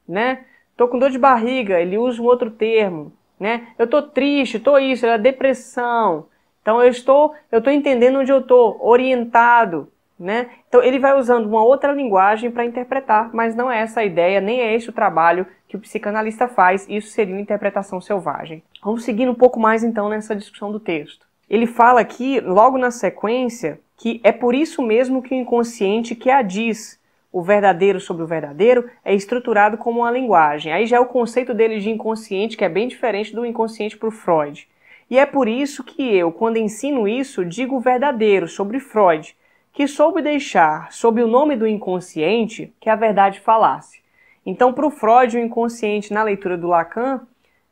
né? Tô com dor de barriga, ele usa um outro termo, né? Eu tô triste, tô isso, é depressão. Então eu estou entendendo onde eu estou, orientado, né? Então ele vai usando uma outra linguagem para interpretar, mas não é essa a ideia, nem é esse o trabalho que o psicanalista faz, isso seria uma interpretação selvagem. Vamos seguir um pouco mais então nessa discussão do texto. Ele fala aqui, logo na sequência, que é por isso mesmo que o inconsciente que diz o verdadeiro sobre o verdadeiro é estruturado como uma linguagem. Aí já é o conceito dele de inconsciente, que é bem diferente do inconsciente para o Freud. E é por isso que eu, quando ensino isso, digo o verdadeiro sobre Freud, que soube deixar, sob o nome do inconsciente, que a verdade falasse. Então, para o Freud, o inconsciente, na leitura do Lacan,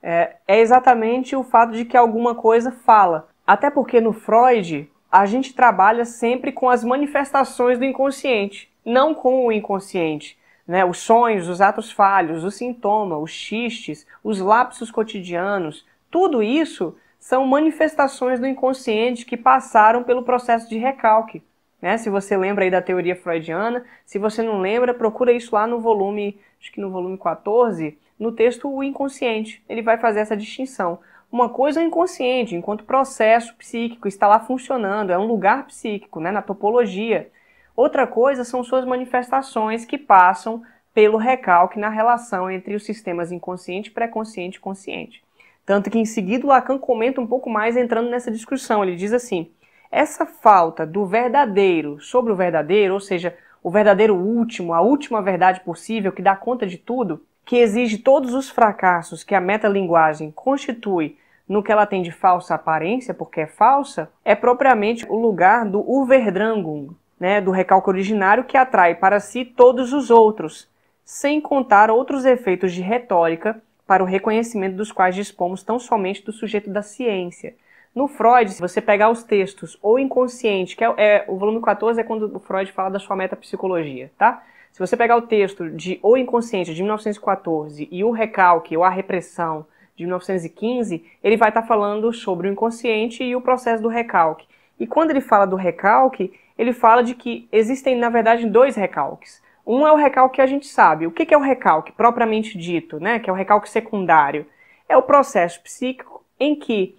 é exatamente o fato de que alguma coisa fala. Até porque no Freud, a gente trabalha sempre com as manifestações do inconsciente, não com o inconsciente, né? Os sonhos, os atos falhos, o sintoma, os xistes, os lapsos cotidianos, tudo isso são manifestações do inconsciente que passaram pelo processo de recalque. Né? Se você lembra aí da teoria freudiana, se você não lembra, procura isso lá no volume, acho que no volume 14, no texto O Inconsciente. Ele vai fazer essa distinção. Uma coisa é o inconsciente, enquanto processo psíquico, está lá funcionando, é um lugar psíquico, né, na topologia. Outra coisa são suas manifestações que passam pelo recalque na relação entre os sistemas inconsciente, pré-consciente e consciente. Tanto que em seguida o Lacan comenta um pouco mais entrando nessa discussão. Ele diz assim: essa falta do verdadeiro sobre o verdadeiro, ou seja, o verdadeiro último, a última verdade possível que dá conta de tudo, que exige todos os fracassos que a metalinguagem constitui no que ela tem de falsa aparência, porque é falsa, é propriamente o lugar do Überdrangung, né, do recalque originário que atrai para si todos os outros, sem contar outros efeitos de retórica para o reconhecimento dos quais dispomos tão somente do sujeito da ciência. No Freud, se você pegar os textos O Inconsciente, que o volume 14 é quando o Freud fala da sua metapsicologia, tá? Se você pegar o texto de O Inconsciente, de 1914, e O Recalque, ou A Repressão, de 1915, ele vai estar falando sobre o inconsciente e o processo do recalque. E quando ele fala do recalque, ele fala de que existem, na verdade, dois recalques. Um é o recalque que a gente sabe. O que é o recalque, propriamente dito, né? Que é o recalque secundário? É o processo psíquico em que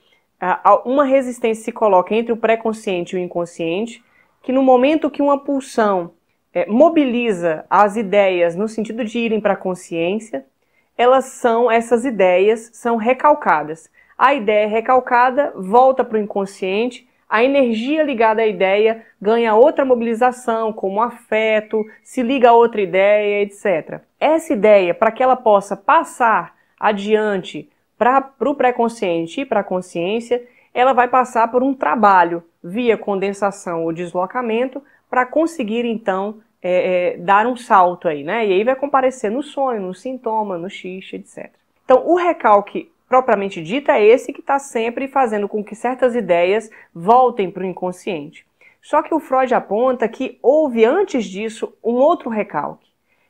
uma resistência se coloca entre o pré-consciente e o inconsciente, que no momento que uma pulsão mobiliza as ideias no sentido de irem para a consciência, essas ideias são recalcadas. A ideia recalcada volta para o inconsciente, a energia ligada à ideia ganha outra mobilização, como afeto, se liga a outra ideia, etc. Essa ideia, para que ela possa passar adiante para o pré-consciente e para a consciência, ela vai passar por um trabalho via condensação ou deslocamento para conseguir, então, dar um salto aí, né? E aí vai comparecer no sonho, no sintoma, no xiste, etc. Então, o recalque propriamente dito é esse que está sempre fazendo com que certas ideias voltem para o inconsciente. Só que o Freud aponta que houve antes disso um outro recalque.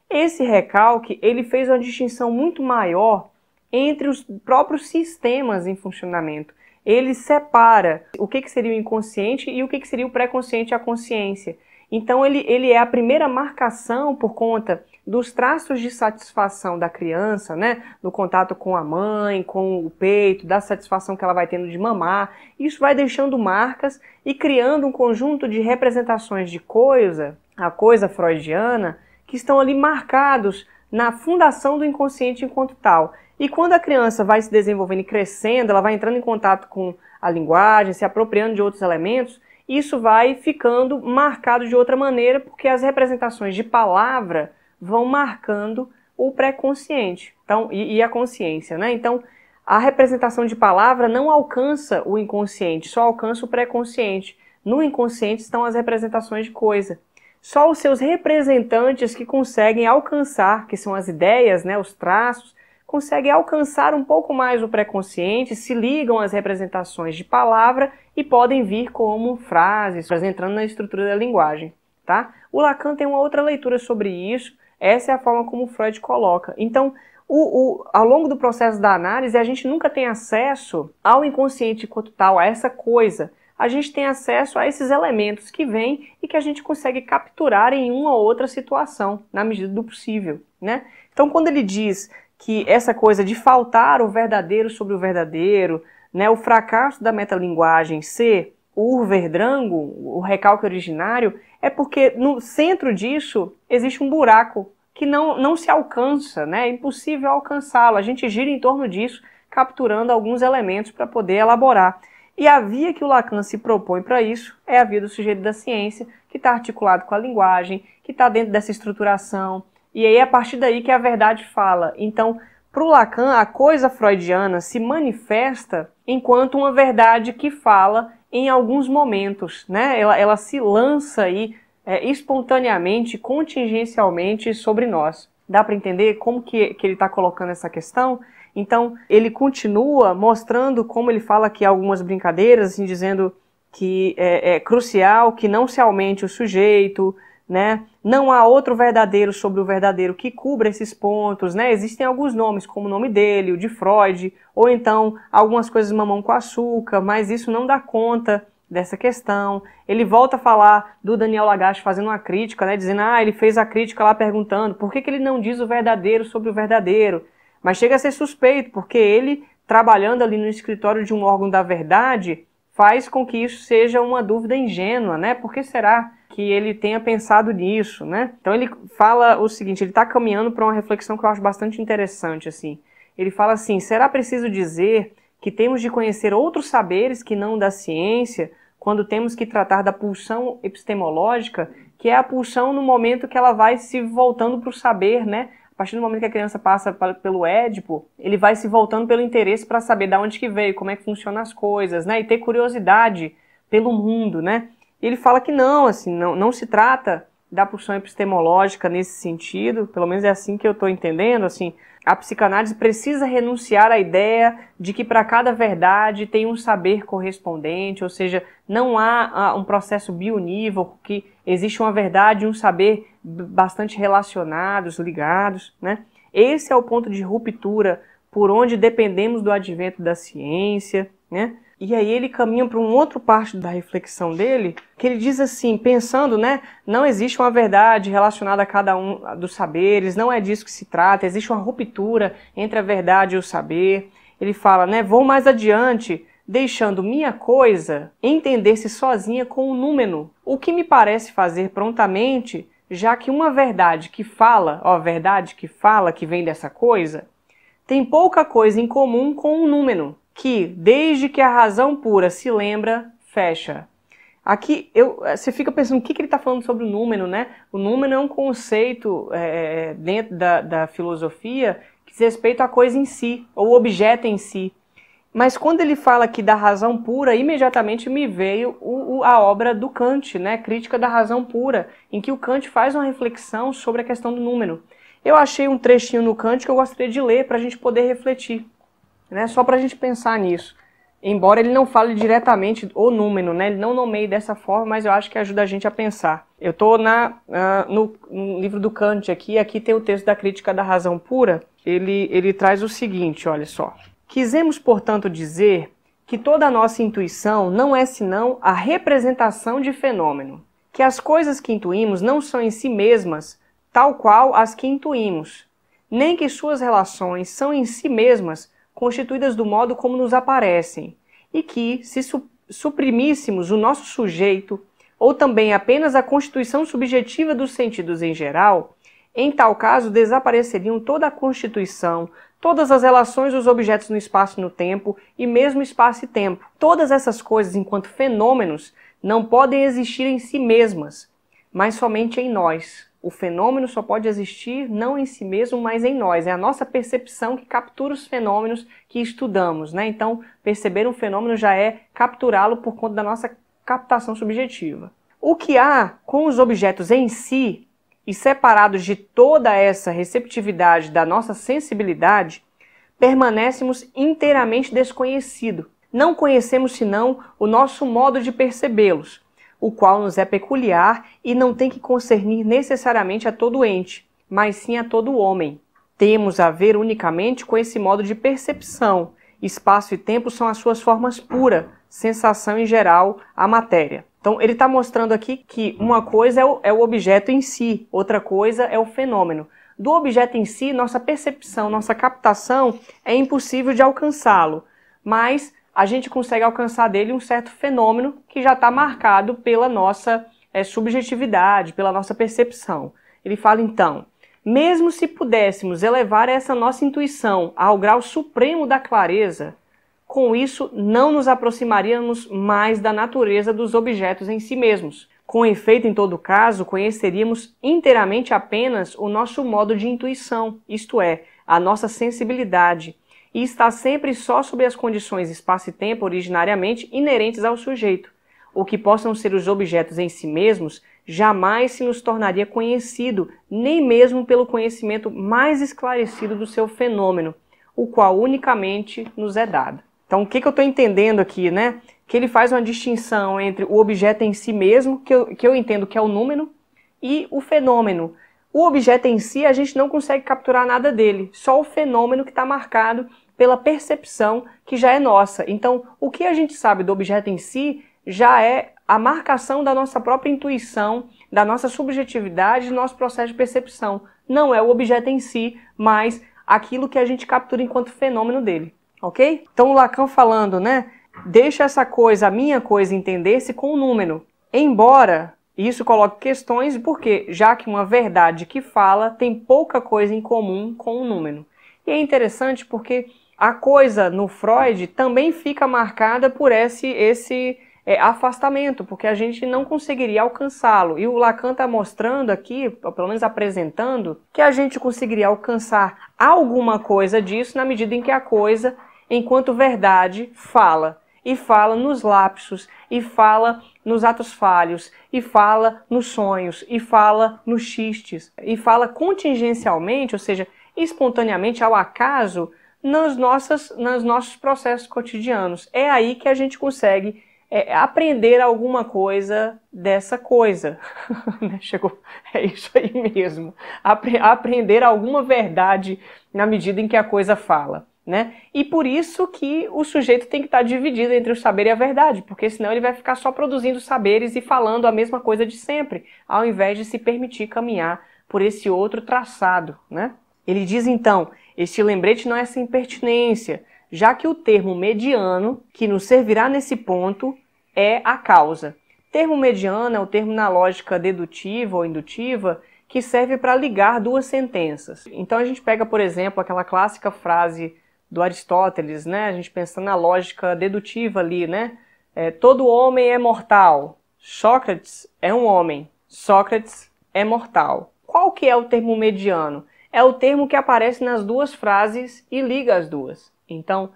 Esse recalque, ele fez uma distinção muito maior entre os próprios sistemas em funcionamento. Ele separa o que seria o inconsciente e o que seria o pré-consciente e a consciência. Então ele é a primeira marcação por conta dos traços de satisfação da criança, né? No contato com a mãe, com o peito, da satisfação que ela vai tendo de mamar. Isso vai deixando marcas e criando um conjunto de representações de coisa, a coisa freudiana, que estão ali marcados na fundação do inconsciente enquanto tal. E quando a criança vai se desenvolvendo e crescendo, ela vai entrando em contato com a linguagem, se apropriando de outros elementos, isso vai ficando marcado de outra maneira, porque as representações de palavra vão marcando o pré-consciente, então, e a consciência, né? Então, a representação de palavra não alcança o inconsciente, só alcança o pré-consciente. No inconsciente estão as representações de coisa. Só os seus representantes que conseguem alcançar, que são as ideias, né, os traços, conseguem alcançar um pouco mais o pré-consciente, se ligam às representações de palavra e podem vir como frases, entrando na estrutura da linguagem, tá? O Lacan tem uma outra leitura sobre isso, essa é a forma como o Freud coloca. Então, ao longo do processo da análise, a gente nunca tem acesso ao inconsciente enquanto tal, a essa coisa. A gente tem acesso a esses elementos que vêm e que a gente consegue capturar em uma ou outra situação, na medida do possível, né? Então, quando ele diz que essa coisa de faltar o verdadeiro sobre o verdadeiro, né, o fracasso da metalinguagem ser o Urverdrango, o recalque originário, é porque no centro disso existe um buraco que não se alcança, né? É impossível alcançá-lo. A gente gira em torno disso, capturando alguns elementos para poder elaborar. E a via que o Lacan se propõe para isso é a via do sujeito da ciência, que está articulado com a linguagem, que está dentro dessa estruturação. E aí é a partir daí que a verdade fala. Então, para o Lacan, a coisa freudiana se manifesta enquanto uma verdade que fala em alguns momentos, né? Ela se lança aí espontaneamente, contingencialmente sobre nós. Dá para entender como que ele está colocando essa questão? Então, ele continua mostrando como ele fala aqui algumas brincadeiras, assim, dizendo que é crucial que não se aumente o sujeito, né? Não há outro verdadeiro sobre o verdadeiro que cubra esses pontos, né? Existem alguns nomes, como o nome dele, o de Freud, ou então algumas coisas mamão com açúcar, mas isso não dá conta dessa questão. Ele volta a falar do Daniel Lagache fazendo uma crítica, né? Dizendo, ele fez a crítica lá perguntando por que ele não diz o verdadeiro sobre o verdadeiro. Mas chega a ser suspeito, porque ele, trabalhando ali no escritório de um órgão da verdade, faz com que isso seja uma dúvida ingênua, né? Por que será que ele tenha pensado nisso, né? Então ele fala o seguinte, ele está caminhando para uma reflexão que eu acho bastante interessante, assim. Ele fala assim, será preciso dizer que temos de conhecer outros saberes que não da ciência, quando temos que tratar da pulsão epistemológica, que é a pulsão no momento que ela vai se voltando para o saber, né? A partir do momento que a criança passa pelo Édipo, ele vai se voltando pelo interesse para saber de onde que veio, como é que funcionam as coisas, né? E ter curiosidade pelo mundo, né? E ele fala que não, assim, não se trata da pulsão epistemológica nesse sentido, pelo menos é assim que eu estou entendendo, assim, a psicanálise precisa renunciar à ideia de que para cada verdade tem um saber correspondente, ou seja, não há um processo bionívoco, que existe uma verdade e um saber bastante relacionados, ligados, né? Esse é o ponto de ruptura por onde dependemos do advento da ciência, né? E aí ele caminha para um outro parte da reflexão dele, que ele diz assim, pensando, né, não existe uma verdade relacionada a cada um dos saberes, não é disso que se trata, existe uma ruptura entre a verdade e o saber. Ele fala, né, vou mais adiante, deixando minha coisa entender-se sozinha com o número, o que me parece fazer prontamente, já que uma verdade que fala, verdade que fala, que vem dessa coisa, tem pouca coisa em comum com o número, que, desde que a razão pura se lembra, fecha. Aqui, você fica pensando o que ele está falando sobre o número, né? O número é um conceito dentro da filosofia que diz respeito à coisa em si, ou objeto em si. Mas quando ele fala aqui da razão pura, imediatamente me veio a obra do Kant, né? Crítica da razão pura, em que o Kant faz uma reflexão sobre a questão do número. Eu achei um trechinho no Kant que eu gostaria de ler para a gente poder refletir. Né, só para a gente pensar nisso. Embora ele não fale diretamente o número, né, ele não nomeie dessa forma, mas eu acho que ajuda a gente a pensar. Eu estou no livro do Kant aqui tem o texto da Crítica da Razão Pura, ele traz o seguinte, olha só. Quisemos, portanto, dizer que toda a nossa intuição não é senão a representação de fenômeno, que as coisas que intuímos não são em si mesmas tal qual as que intuímos, nem que suas relações são em si mesmas constituídas do modo como nos aparecem, e que, se suprimíssemos o nosso sujeito, ou também apenas a constituição subjetiva dos sentidos em geral, em tal caso desapareceriam toda a constituição, todas as relações dos objetos no espaço e no tempo, e mesmo espaço e tempo. Todas essas coisas, enquanto fenômenos, não podem existir em si mesmas, mas somente em nós. O fenômeno só pode existir não em si mesmo, mas em nós. É a nossa percepção que captura os fenômenos que estudamos, né? Então, perceber um fenômeno já é capturá-lo por conta da nossa captação subjetiva. O que há com os objetos em si, e separados de toda essa receptividade da nossa sensibilidade, permanecemos inteiramente desconhecido. Não conhecemos senão o nosso modo de percebê-los, o qual nos é peculiar e não tem que concernir necessariamente a todo ente, mas sim a todo homem. Temos a ver unicamente com esse modo de percepção. Espaço e tempo são as suas formas puras, sensação em geral, a matéria. Então ele está mostrando aqui que uma coisa é o objeto em si, outra coisa é o fenômeno. Do objeto em si, nossa percepção, nossa captação é impossível de alcançá-lo, mas a gente consegue alcançar dele um certo fenômeno que já está marcado pela nossa subjetividade, pela nossa percepção. Ele fala então, mesmo se pudéssemos elevar essa nossa intuição ao grau supremo da clareza, com isso não nos aproximaríamos mais da natureza dos objetos em si mesmos. Com efeito, em todo caso, conheceríamos inteiramente apenas o nosso modo de intuição, isto é, a nossa sensibilidade, e está sempre só sob as condições espaço e tempo originariamente inerentes ao sujeito. O que possam ser os objetos em si mesmos jamais se nos tornaria conhecido, nem mesmo pelo conhecimento mais esclarecido do seu fenômeno, o qual unicamente nos é dado. Então, o que eu estou entendendo aqui, né? Que ele faz uma distinção entre o objeto em si mesmo, que eu entendo que é o número, e o fenômeno. O objeto em si, a gente não consegue capturar nada dele, só o fenômeno que está marcado pela percepção que já é nossa. Então, o que a gente sabe do objeto em si já é a marcação da nossa própria intuição, da nossa subjetividade, do nosso processo de percepção. Não é o objeto em si, mas aquilo que a gente captura enquanto fenômeno dele. Ok? Então, o Lacan falando, né? Deixa essa coisa, a minha coisa, entender-se com o número. Embora isso coloque questões, porque já que uma verdade que fala tem pouca coisa em comum com o número. E é interessante porque a coisa no Freud também fica marcada por esse afastamento, porque a gente não conseguiria alcançá-lo. E o Lacan está mostrando aqui, ou pelo menos apresentando, que a gente conseguiria alcançar alguma coisa disso na medida em que a coisa, enquanto verdade, fala. E fala nos lapsos, e fala nos atos falhos, e fala nos sonhos, e fala nos xistes, e fala contingencialmente, ou seja, espontaneamente, ao acaso, nos nossos processos cotidianos. É aí que a gente consegue aprender alguma coisa dessa coisa. Chegou, é isso aí mesmo. Aprender alguma verdade na medida em que a coisa fala. Né? E por isso que o sujeito tem que estar dividido entre o saber e a verdade, porque senão ele vai ficar só produzindo saberes e falando a mesma coisa de sempre, ao invés de se permitir caminhar por esse outro traçado. Né? Ele diz então, este lembrete não é sem pertinência, já que o termo mediano, que nos servirá nesse ponto, é a causa. Termo mediano é o termo na lógica dedutiva ou indutiva, que serve para ligar duas sentenças. Então a gente pega, por exemplo, aquela clássica frase do Aristóteles, né? A gente pensando na lógica dedutiva ali, né? Todo homem é mortal. Sócrates é um homem. Sócrates é mortal. Qual que é o termo mediano? É o termo que aparece nas duas frases e liga as duas. Então,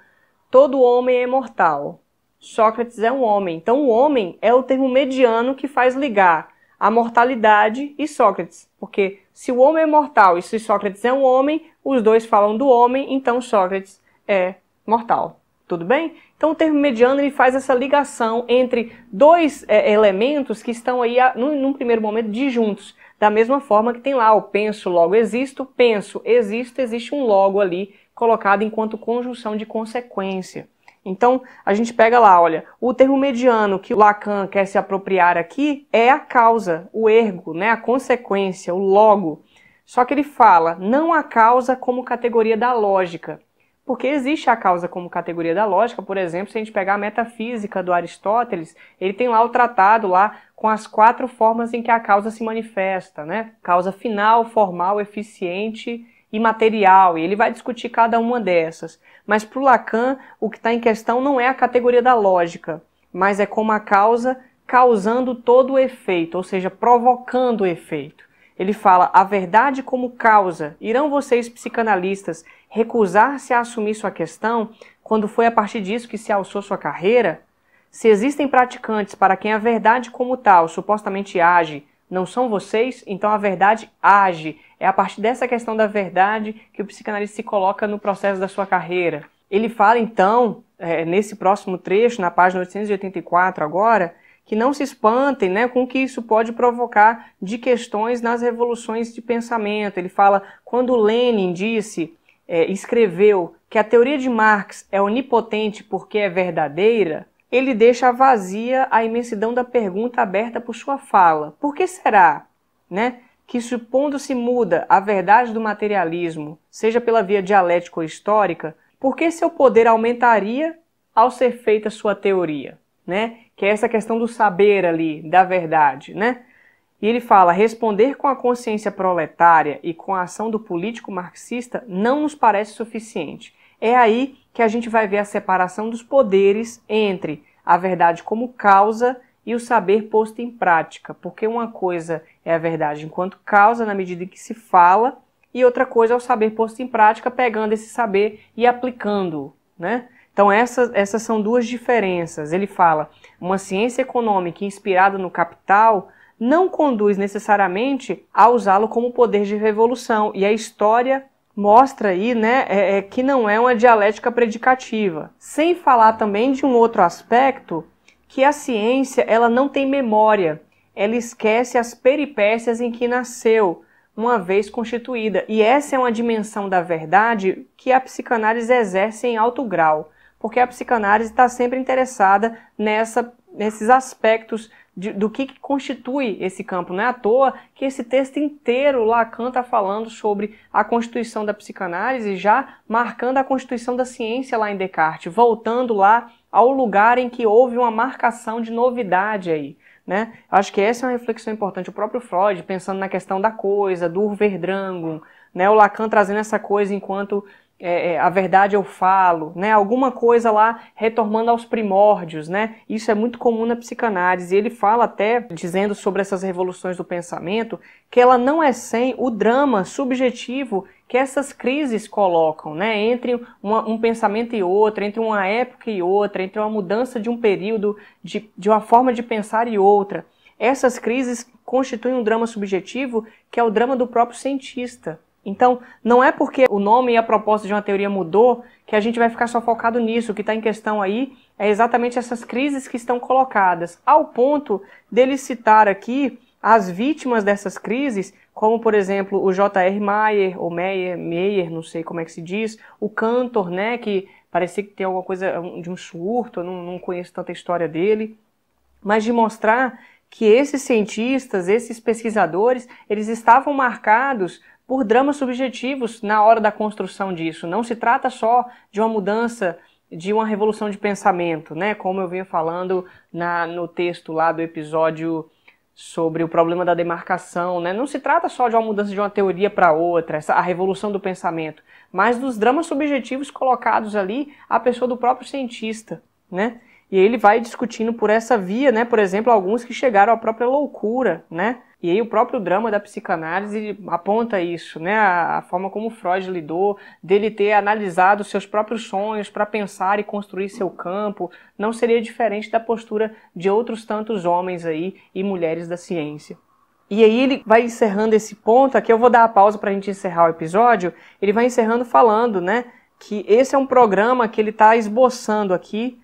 todo homem é mortal. Sócrates é um homem. Então, o homem é o termo mediano que faz ligar a mortalidade e Sócrates. Porque se o homem é mortal e se Sócrates é um homem, os dois falam do homem, então Sócrates é mortal. Tudo bem? Então o termo mediano ele faz essa ligação entre dois elementos que estão aí, num primeiro momento, disjuntos. Da mesma forma que tem lá o penso, logo existo, penso, existo, existe um logo ali colocado enquanto conjunção de consequência. Então, a gente pega lá, olha, o termo mediano que o Lacan quer se apropriar aqui é a causa, o ergo, né, a consequência, o logo. Só que ele fala, não a causa como categoria da lógica. Porque existe a causa como categoria da lógica, por exemplo, se a gente pegar a metafísica do Aristóteles, ele tem lá o tratado lá com as 4 formas em que a causa se manifesta, né? Causa final, formal, eficiente e material, e ele vai discutir cada uma dessas. Mas para o Lacan, o que está em questão não é a categoria da lógica, mas é como a causa causando todo o efeito, ou seja, provocando o efeito. Ele fala, a verdade como causa. Irão vocês, psicanalistas, recusar-se a assumir sua questão quando foi a partir disso que se alçou sua carreira? Se existem praticantes para quem a verdade como tal supostamente age, não são vocês? Então a verdade age. É a partir dessa questão da verdade que o psicanalista se coloca no processo da sua carreira. Ele fala então, nesse próximo trecho, na página 884 agora, que não se espantem, né, com o que isso pode provocar de questões nas revoluções de pensamento. Ele fala, quando Lenin escreveu que a teoria de Marx é onipotente porque é verdadeira, ele deixa vazia a imensidão da pergunta aberta por sua fala. Por que será, né, que supondo-se muda a verdade do materialismo, seja pela via dialética ou histórica, por que seu poder aumentaria ao ser feita sua teoria, né? Que é essa questão do saber ali, da verdade, né? E ele fala, responder com a consciência proletária e com a ação do político marxista não nos parece suficiente. É aí que a gente vai ver a separação dos poderes entre a verdade como causa e o saber posto em prática, porque uma coisa é a verdade enquanto causa na medida em que se fala, e outra coisa é o saber posto em prática, pegando esse saber e aplicando-o, né? Então essas são duas diferenças. Ele fala, uma ciência econômica inspirada no capital não conduz necessariamente a usá-lo como poder de revolução, e a história mostra aí, né, que não é uma dialética predicativa. Sem falar também de um outro aspecto, que a ciência ela não tem memória, ela esquece as peripécias em que nasceu, uma vez constituída. E essa é uma dimensão da verdade que a psicanálise exerce em alto grau, porque a psicanálise está sempre interessada nesses aspectos do que constitui esse campo. Não é à toa que esse texto inteiro Lacan está falando sobre a constituição da psicanálise, já marcando a constituição da ciência lá em Descartes, voltando lá ao lugar em que houve uma marcação de novidade aí, né? Acho que essa é uma reflexão importante. O próprio Freud, pensando na questão da coisa, do Urverdrangum, né? O Lacan trazendo essa coisa enquanto a verdade eu falo, né? Alguma coisa lá retornando aos primórdios, né? Isso é muito comum na psicanálise. Ele fala até, dizendo sobre essas revoluções do pensamento, que ela não é sem o drama subjetivo que essas crises colocam, né? Entre um pensamento e outro, entre uma época e outra, entre uma mudança de um período, de uma forma de pensar e outra. Essas crises constituem um drama subjetivo que é o drama do próprio cientista. Então, não é porque o nome e a proposta de uma teoria mudou que a gente vai ficar só focado nisso. O que está em questão aí é exatamente essas crises que estão colocadas, ao ponto dele citar aqui as vítimas dessas crises, como, por exemplo, o J.R. Meyer, ou Meyer, não sei como é que se diz, o Cantor, né, que parecia que tem alguma coisa de um surto, eu não conheço tanta história dele, mas de mostrar que esses cientistas, esses pesquisadores, eles estavam marcados por dramas subjetivos na hora da construção disso. Não se trata só de uma mudança, de uma revolução de pensamento, né? Como eu vinha falando no texto lá do episódio sobre o problema da demarcação, né? Não se trata só de uma mudança de uma teoria para outra, a revolução do pensamento, mas dos dramas subjetivos colocados ali à pessoa do próprio cientista, né? E ele vai discutindo por essa via, né? Por exemplo, alguns que chegaram à própria loucura, né? E aí o próprio drama da psicanálise aponta isso, né? A forma como Freud lidou, dele ter analisado seus próprios sonhos para pensar e construir seu campo, não seria diferente da postura de outros tantos homens aí e mulheres da ciência. E aí ele vai encerrando esse ponto, aqui eu vou dar a pausa para a gente encerrar o episódio, ele vai encerrando falando, né? Que esse é um programa que ele está esboçando aqui,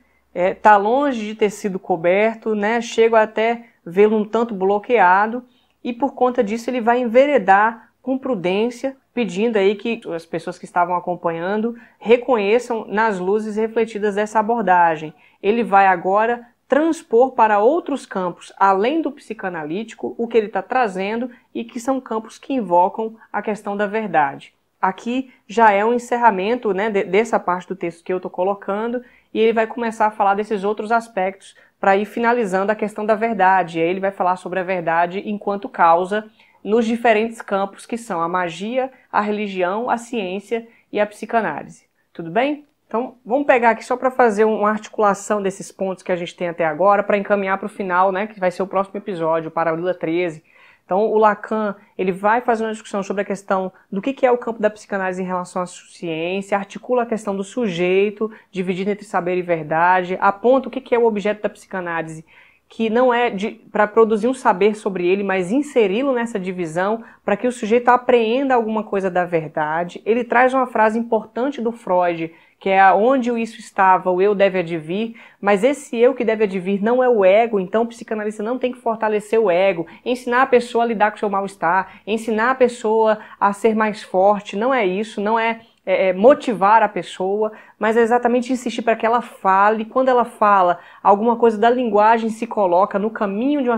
tá longe de ter sido coberto, né? Chego até vê-lo um tanto bloqueado, e por conta disso ele vai enveredar com prudência, pedindo aí que as pessoas que estavam acompanhando reconheçam nas luzes refletidas dessa abordagem. Ele vai agora transpor para outros campos, além do psicanalítico, o que ele está trazendo e que são campos que invocam a questão da verdade. Aqui já é um encerramento, né, dessa parte do texto que eu estou colocando, e ele vai começar a falar desses outros aspectos para ir finalizando a questão da verdade. E aí ele vai falar sobre a verdade enquanto causa nos diferentes campos que são a magia, a religião, a ciência e a psicanálise. Tudo bem? Então vamos pegar aqui só para fazer uma articulação desses pontos que a gente tem até agora para encaminhar para o final, né, que vai ser o próximo episódio, o Paralila 13. Então o Lacan ele vai fazer uma discussão sobre a questão do que é o campo da psicanálise em relação à ciência, articula a questão do sujeito, dividido entre saber e verdade, aponta o que é o objeto da psicanálise, que não é para produzir um saber sobre ele, mas inseri-lo nessa divisão para que o sujeito apreenda alguma coisa da verdade. Ele traz uma frase importante do Freud, que é onde o isso estava, o eu deve advir, mas esse eu que deve advir não é o ego, então o psicanalista não tem que fortalecer o ego, ensinar a pessoa a lidar com o seu mal-estar, ensinar a pessoa a ser mais forte, não é isso, não é motivar a pessoa, mas é exatamente insistir para que ela fale. Quando ela fala, alguma coisa da linguagem se coloca no caminho de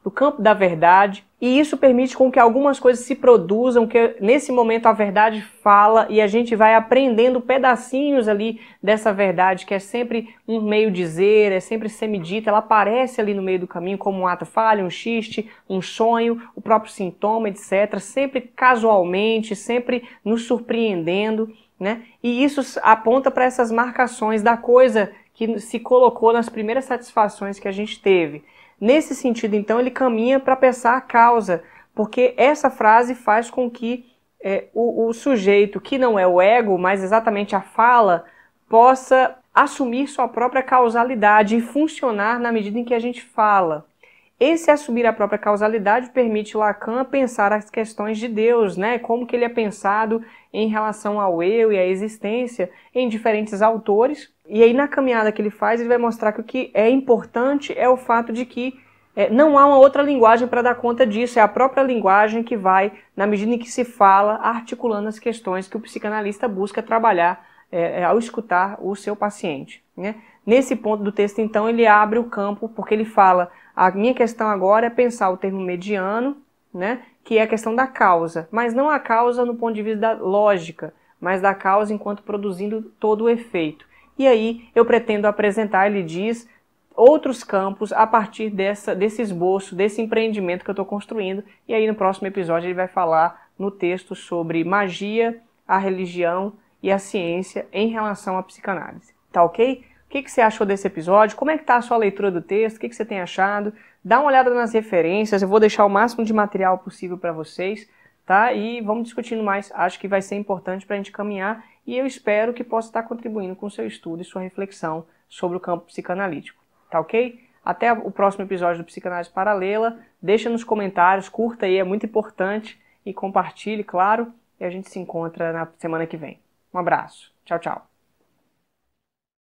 do campo da verdade, e isso permite com que algumas coisas se produzam, que nesse momento a verdade fala e a gente vai aprendendo pedacinhos ali dessa verdade, que é sempre um meio dizer, é sempre semidita, ela aparece ali no meio do caminho como um ato falho, um xiste, um sonho, o próprio sintoma, etc., sempre casualmente, sempre nos surpreendendo, né? E isso aponta para essas marcações da coisa que se colocou nas primeiras satisfações que a gente teve. Nesse sentido, então, ele caminha para pensar a causa, porque essa frase faz com que o sujeito, que não é o ego, mas exatamente a fala, possa assumir sua própria causalidade e funcionar na medida em que a gente fala. Esse assumir a própria causalidade permite Lacan pensar as questões de Deus, né? Como que ele é pensado em relação ao eu e à existência em diferentes autores. E aí na caminhada que ele faz, ele vai mostrar que o que é importante é o fato de que não há uma outra linguagem para dar conta disso, é a própria linguagem que vai, na medida em que se fala, articulando as questões que o psicanalista busca trabalhar ao escutar o seu paciente, né? Nesse ponto do texto, então, ele abre o campo, porque ele fala, a minha questão agora é pensar o termo mediano, né, que é a questão da causa, mas não a causa no ponto de vista da lógica, mas da causa enquanto produzindo todo o efeito. E aí eu pretendo apresentar, ele diz, outros campos a partir desse esboço, desse empreendimento que eu estou construindo, e aí no próximo episódio ele vai falar no texto sobre magia, a religião e a ciência em relação à psicanálise. Tá ok? O que você achou desse episódio? Como é que está a sua leitura do texto? O que você tem achado? Dá uma olhada nas referências, eu vou deixar o máximo de material possível para vocês, tá? E vamos discutindo mais. Acho que vai ser importante para a gente caminhar e eu espero que possa estar contribuindo com o seu estudo e sua reflexão sobre o campo psicanalítico. Tá ok? Até o próximo episódio do Psicanálise Paralela. Deixa nos comentários, curta aí, é muito importante. E compartilhe, claro. E a gente se encontra na semana que vem. Um abraço. Tchau, tchau.